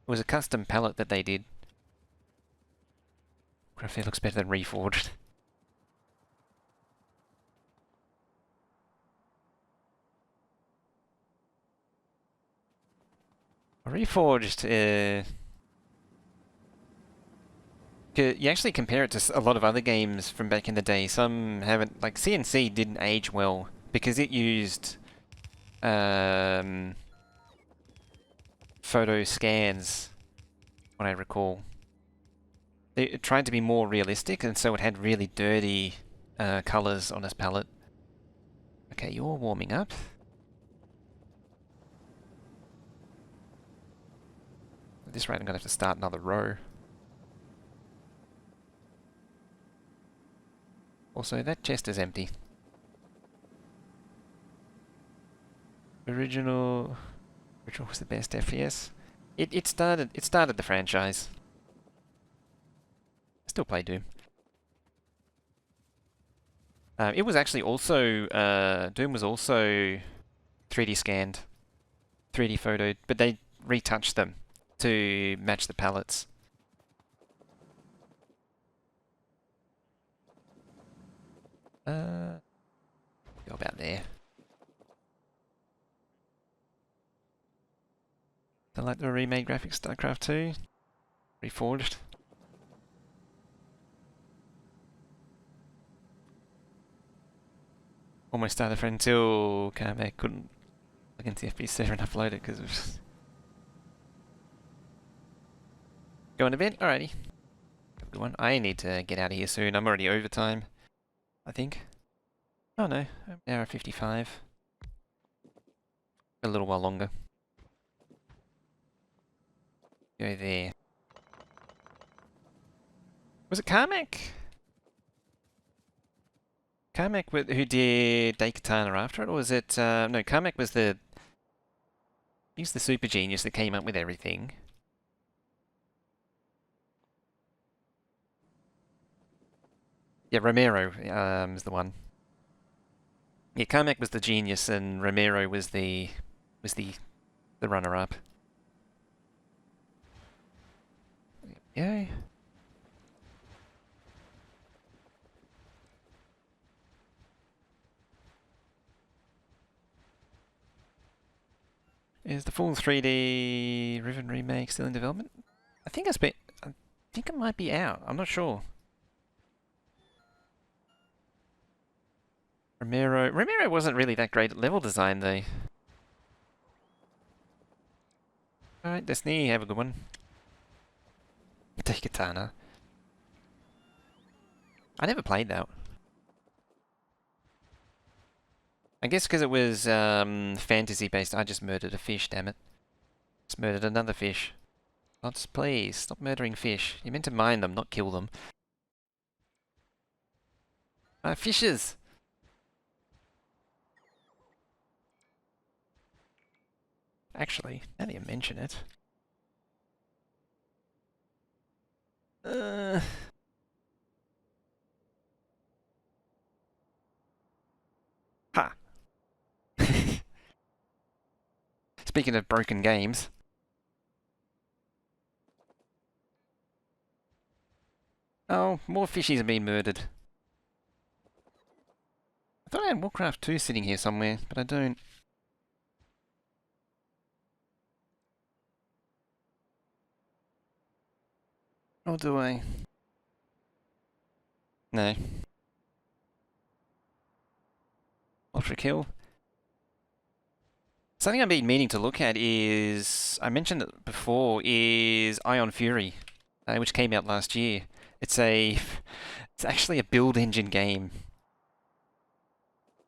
[SPEAKER 1] was a custom palette that they did. Warcraft looks better than Reforged. Reforged, you actually compare it to a lot of other games from back in the day. Some haven't, like CNC didn't age well because it used photo scans, what I recall. It tried to be more realistic, and so it had really dirty colors on its palette. Okay, you're warming up. At this rate, I'm gonna have to start another row. Also, that chest is empty. Original was the best FPS. It started the franchise. I still play Doom. It was actually also Doom was also 3D scanned, 3D photoed, but they retouched them to match the palettes. Go about there. I like the remade graphics, StarCraft 2. reforged. Almost started for until Carmack couldn't look into the FB server and upload it because it was going a bit. Alrighty. Have a good one. I need to get out of here soon. I'm already overtime, I think. Oh no, an hour 55. A little while longer. Go there. Was it Carmack? Carmack who did Daikatana after it, or was it... no, Carmack was the... He's the super genius that came up with everything. Yeah, Romero is the one. Yeah, Carmack was the genius and Romero was the runner-up. Yeah. Is the full 3D Riven remake still in development? I think it's been... I think it might be out. I'm not sure. Romero wasn't really that great at level design though. Alright, Destiny, have a good one. Take Katana. I never played that. I guess because it was fantasy based, I just murdered a fish, damn it. Just murdered another fish. Lots, please, stop murdering fish. You're meant to mine them, not kill them. Fishes! Actually, now that you mention it. Ha! Speaking of broken games. Oh, more fishies are being murdered. I thought I had Warcraft 2 sitting here somewhere, but I don't. Or do I? No. Ultra Kill. Something I've been meaning to look at is, I mentioned it before, is Ion Fury, which came out last year. It's actually a build engine game,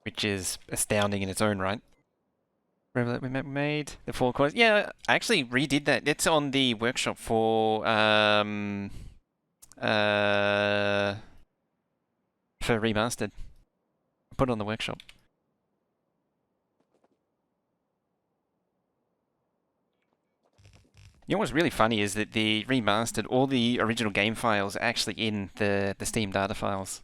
[SPEAKER 1] which is astounding in its own right. Remember that we made the 4 cores? Yeah, I actually redid that. It's on the workshop for remastered. I put it on the workshop. You know what's really funny is that the remastered, all the original game files are actually in the Steam data files.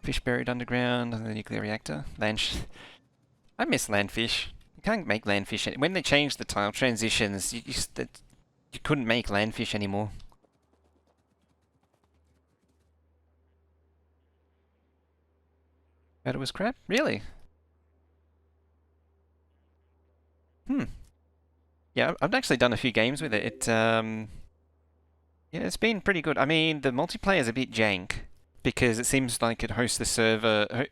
[SPEAKER 1] Fish buried underground in the nuclear reactor. I miss landfish. You can't make landfish. When they changed the tile transitions, you couldn't make landfish anymore. But it was crap? Really? Yeah, I've actually done a few games with it. Yeah, it's been pretty good. I mean, the multiplayer's a bit jank because it seems like it hosts the server.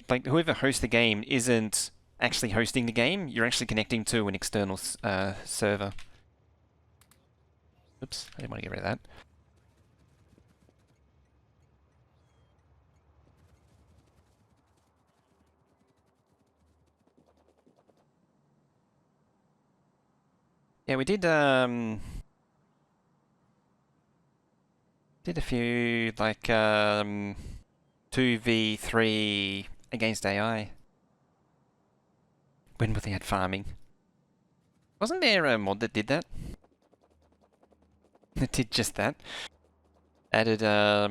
[SPEAKER 1] Like whoever hosts the game isn't actually hosting the game. You're actually connecting to an external server. Oops, I didn't want to get rid of that. Yeah, we did a few like 2v3 against AI. When they had farming. Wasn't there a mod that did that? That did just that. Added a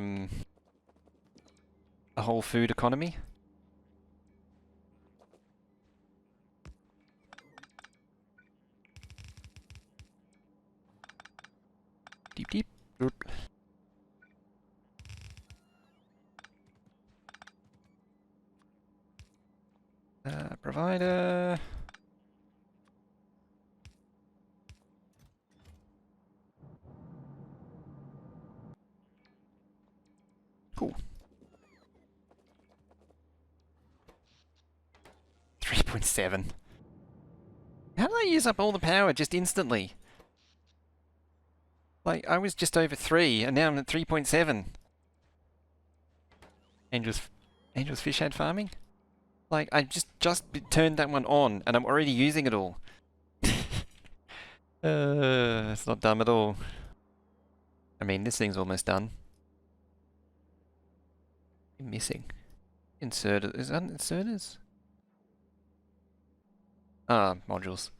[SPEAKER 1] whole food economy. Deep deep. Oop. 3.7. How did I use up all the power just instantly? Like, I was just over 3, and now I'm at 3.7. Angel's Fish Head farming? Like, I just turned that one on, and I'm already using it all. It's not dumb at all. I mean, this thing's almost done. Missing. Inserters. Is that inserters? Ah, modules.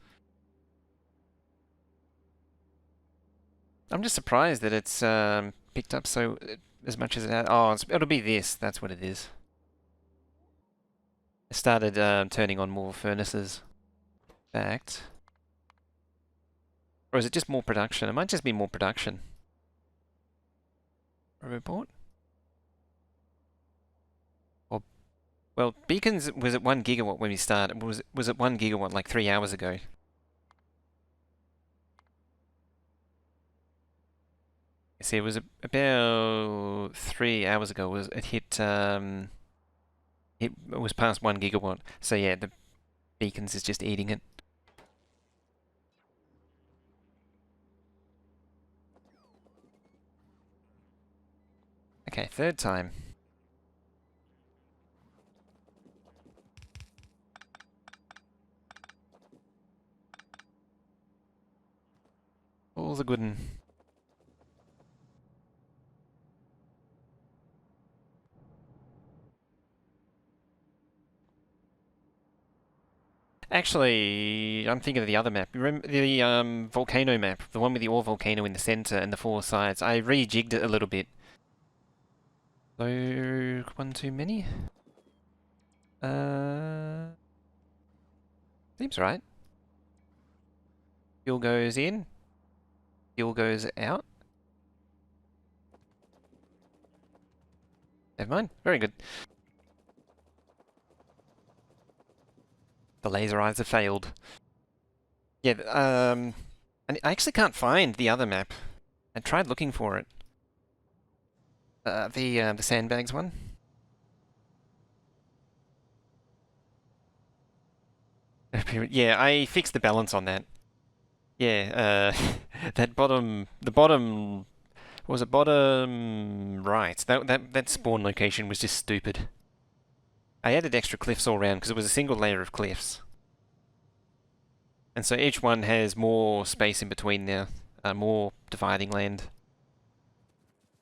[SPEAKER 1] I'm just surprised that it's picked up so as much as it has. Oh, it'll be this. That's what it is. I started turning on more furnaces. Fact. Or is it just more production? It might just be more production. Report? Or, well, Beacons was at 1 gigawatt when we started. Was at 1 gigawatt like 3 hours ago. See, it was about 3 hours ago. It hit it was past 1 gigawatt. So yeah, the Beacons is just eating it. Okay, third time. All's a good one. Actually, I'm thinking of the other map. Remember the volcano map, the one with the ore volcano in the center and the 4 sides. I rejigged it a little bit. So, one too many? Seems right. Fuel goes in. Fuel goes out. Never mind. Very good. The laser eyes have failed. Yeah, and I actually can't find the other map. I tried looking for it. The sandbags one. Yeah, I fixed the balance on that. Yeah, the bottom, was it bottom right? That spawn location was just stupid. I added extra cliffs all around because it was a single layer of cliffs. And so each one has more space in between now, more dividing land.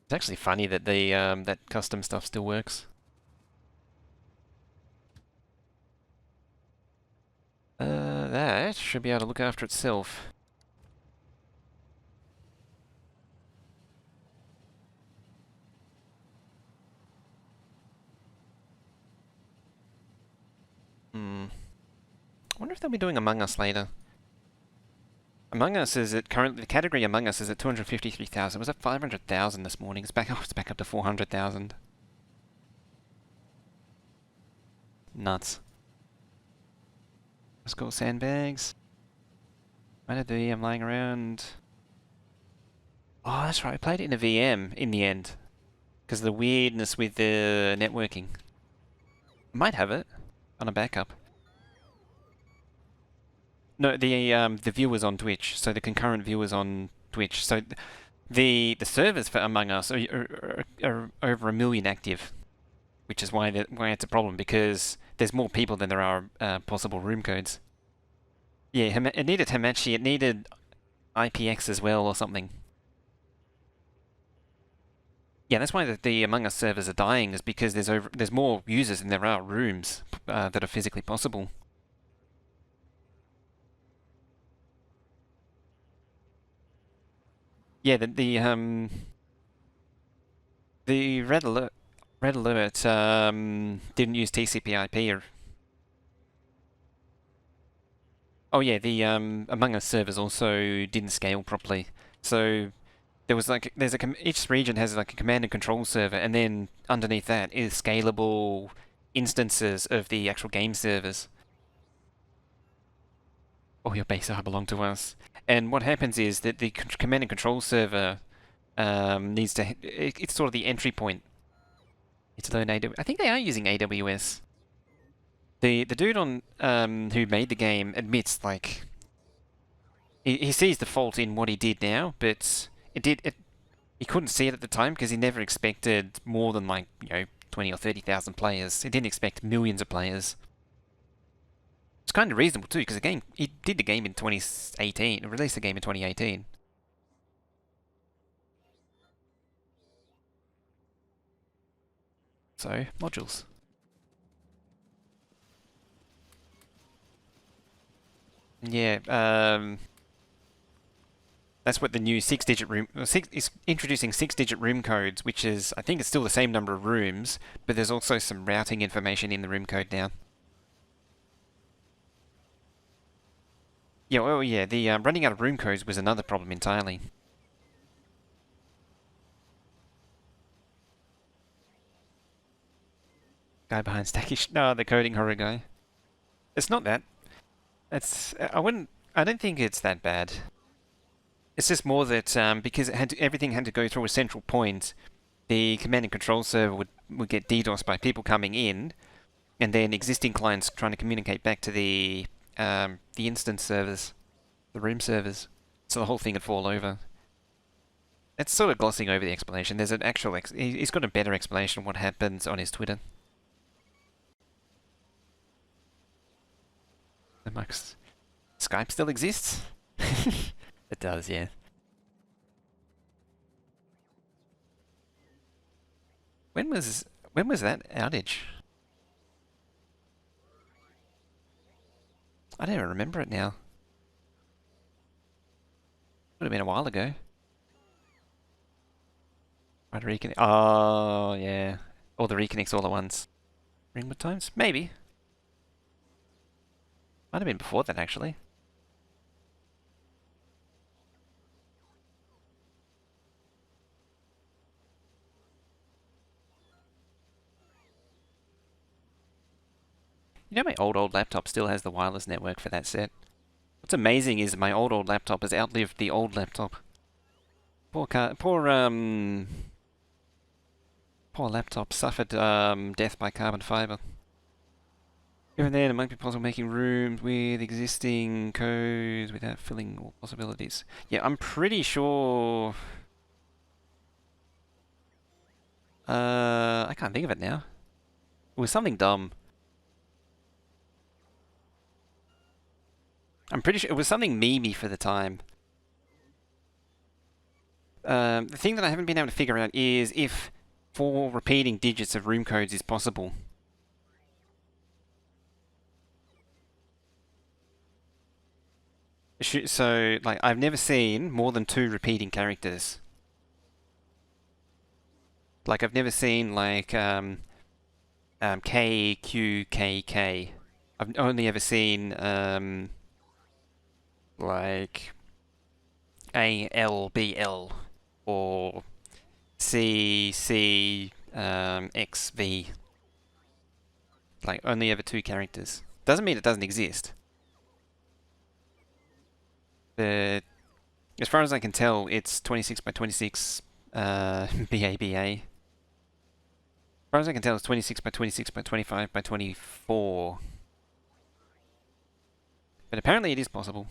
[SPEAKER 1] It's actually funny that the that custom stuff still works. That should be able to look after itself. I wonder if they'll be doing Among Us later. Among Us is at currently the category Among Us is at 253,000. It was at 500,000 this morning. It's back up to 400,000. Nuts. Let's go sandbags. Where did the VM lying around? Oh, that's right. I played it in a VM in the end because of the weirdness with the networking. I might have it on a backup. No, the viewers on Twitch, so the concurrent viewers on Twitch. So the servers for Among Us are over 1 million active, which is why it's a problem because there's more people than there are possible room codes. Yeah, it needed Hamachi. It needed IPX as well or something. Yeah, that's why the Among Us servers are dying, is because there's more users than there are rooms that are physically possible. Yeah, the red alert didn't use TCP/IP or. Oh yeah, the Among Us servers also didn't scale properly. So there was like each region has like a command and control server, and then underneath that is scalable instances of the actual game servers. Oh, your base belong to us. And what happens is that the command and control server needs to. It's sort of the entry point. It's learn AWS. I think they are using AWS. The dude on who made the game admits like he sees the fault in what he did now, but he couldn't see it at the time because he never expected more than like 20 or 30,000 players. He didn't expect millions of players. It's kind of reasonable too because he did the game in 2018, released the game in 2018. So modules. Yeah, that's what the new six-digit room is introducing six-digit room codes, which is I think it's still the same number of rooms, but there's also some routing information in the room code now. Yeah, well, yeah, the running out of room codes was another problem entirely. Guy behind Stackish, no, the coding horror guy. It's not that. I don't think it's that bad. It's just more that because everything had to go through a central point, the command and control server would get DDoS by people coming in, and then existing clients trying to communicate back to the instance servers, the room servers. So the whole thing would fall over. It's sort of glossing over the explanation. There's an actual he's got a better explanation of what happens on his Twitter. The Skype still exists? It does, yeah. When was that outage? I don't even remember it now. Would have been a while ago. Right, reconnect. Oh, yeah. All the reconnects all at once. Ringwood times? Maybe. Might have been before that, actually. You know my old laptop still has the wireless network for that set. What's amazing is my old laptop has outlived the old laptop. Poor laptop suffered death by carbon fiber. Even then, it might be possible making rooms with existing codes without filling all possibilities. Yeah, I'm pretty sure. I can't think of it now. It was something dumb. I'm pretty sure it was something memey for the time. The thing that I haven't been able to figure out is if 4 repeating digits of room codes is possible. So, like, I've never seen more than 2 repeating characters. Like, I've never seen, like, K, Q, K, K. I've only ever seen, like, A, L, B, L. Or C, C, X, V. Like, only ever 2 characters. Doesn't mean it doesn't exist. But as far as I can tell, it's 26 by 26 BABA. As far as I can tell, it's 26 by 26 by 25 by 24. But apparently it is possible.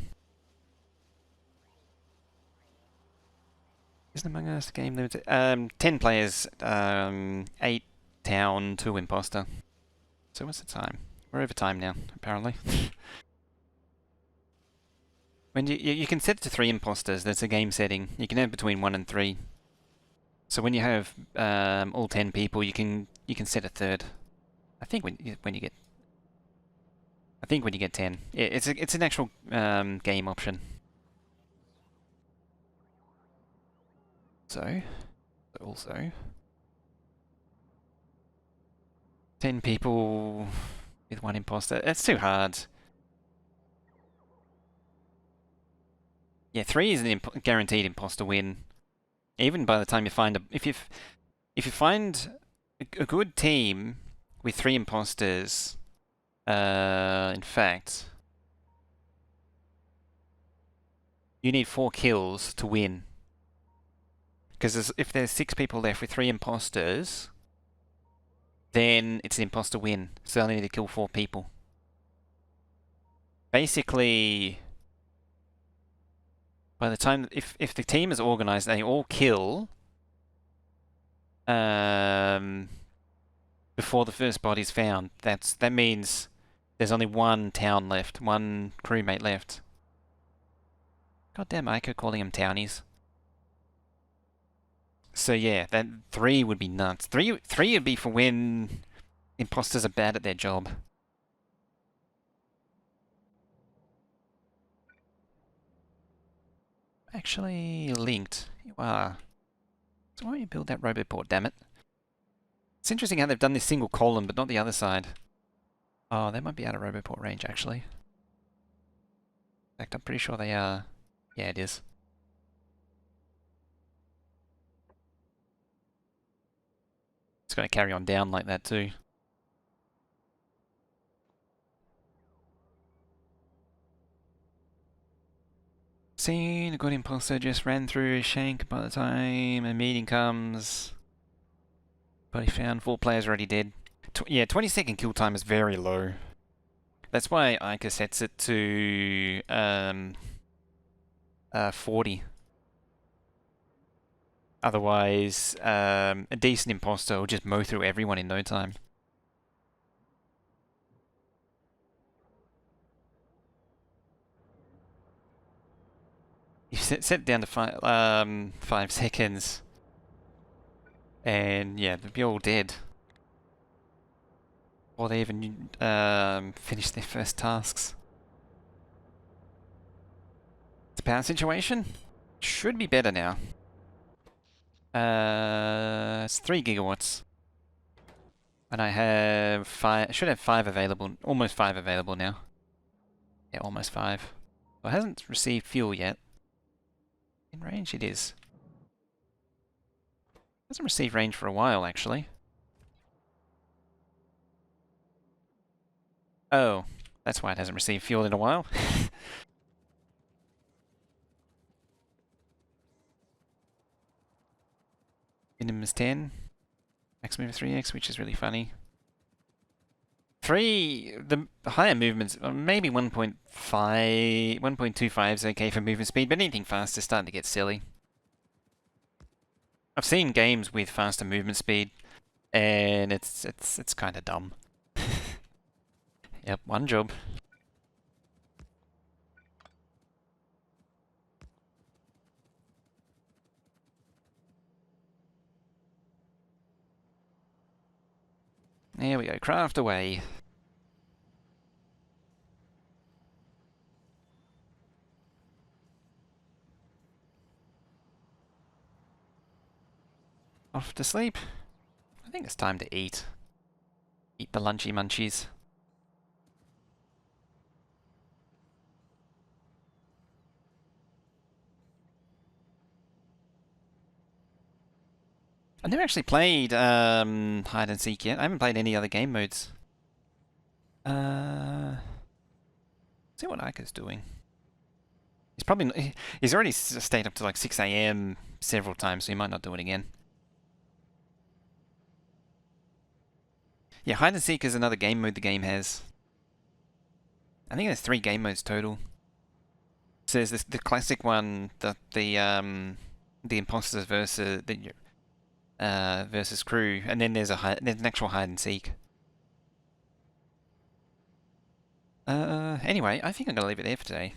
[SPEAKER 1] Isn't Among Us game limited? 10 players, 8 town, 2 imposter. So what's the time? We're over time now, apparently. When you can set it to 3 imposters, that's a game setting. You can have between 1 and 3. So when you have all 10 people, you can set a third. I think when you get 10, it's an actual game option. So also 10 people with 1 imposter. That's too hard. Yeah, 3 is an guaranteed imposter win. Even by the time you find if you find a good team with 3 imposters, in fact, you need 4 kills to win. Because if there's 6 people left with 3 imposters, then it's an imposter win. So they only need to kill 4 people. basically, by the time if the team is organized, they all kill before the first body's found. That means there's only one town left, one crewmate left. Goddamn Ico calling them townies. So yeah, that 3 would be nuts. Three would be for when imposters are bad at their job. Actually linked. Wow. So why don't you build that roboport, damn it? It's interesting how they've done this single column, but not the other side. Oh, they might be out of roboport range, actually. In fact, I'm pretty sure they are. Yeah, it is. It's going to carry on down like that, too. Seen a good imposter just ran through a shank by the time a meeting comes. But he found 4 players already dead. Yeah, 20-second kill time is very low. That's why Ica sets it to 40. Otherwise, a decent imposter will just mow through everyone in no time. You set it down to 5 seconds, and yeah, they'll be all dead. Or they even finish their first tasks. The power situation should be better now. It's 3 gigawatts. And I have 5, I should have 5 available, almost 5 available now. Yeah, almost 5. Well, it hasn't received fuel yet. In range it is. Hasn't received range for a while, actually. Oh, that's why it hasn't received fuel in a while. Minimum is 10. Maximum is 3x, which is really funny. The higher movements, maybe 1.5, 1.25 is okay for movement speed, but anything faster is starting to get silly. I've seen games with faster movement speed, and it's kind of dumb. Yep, one job. There we go, craft away. Off to sleep. I think it's time to eat. Eat the lunchy munchies. I've never actually played hide and seek yet. I haven't played any other game modes. See what Ica's doing. He's already stayed up to like 6 AM several times, so he might not do it again. Yeah, hide and seek is another game mode the game has. I think there's 3 game modes total. So there's the classic one, the imposters versus versus crew, and then there's an actual hide and seek. Anyway, I think I'm gonna leave it there for today.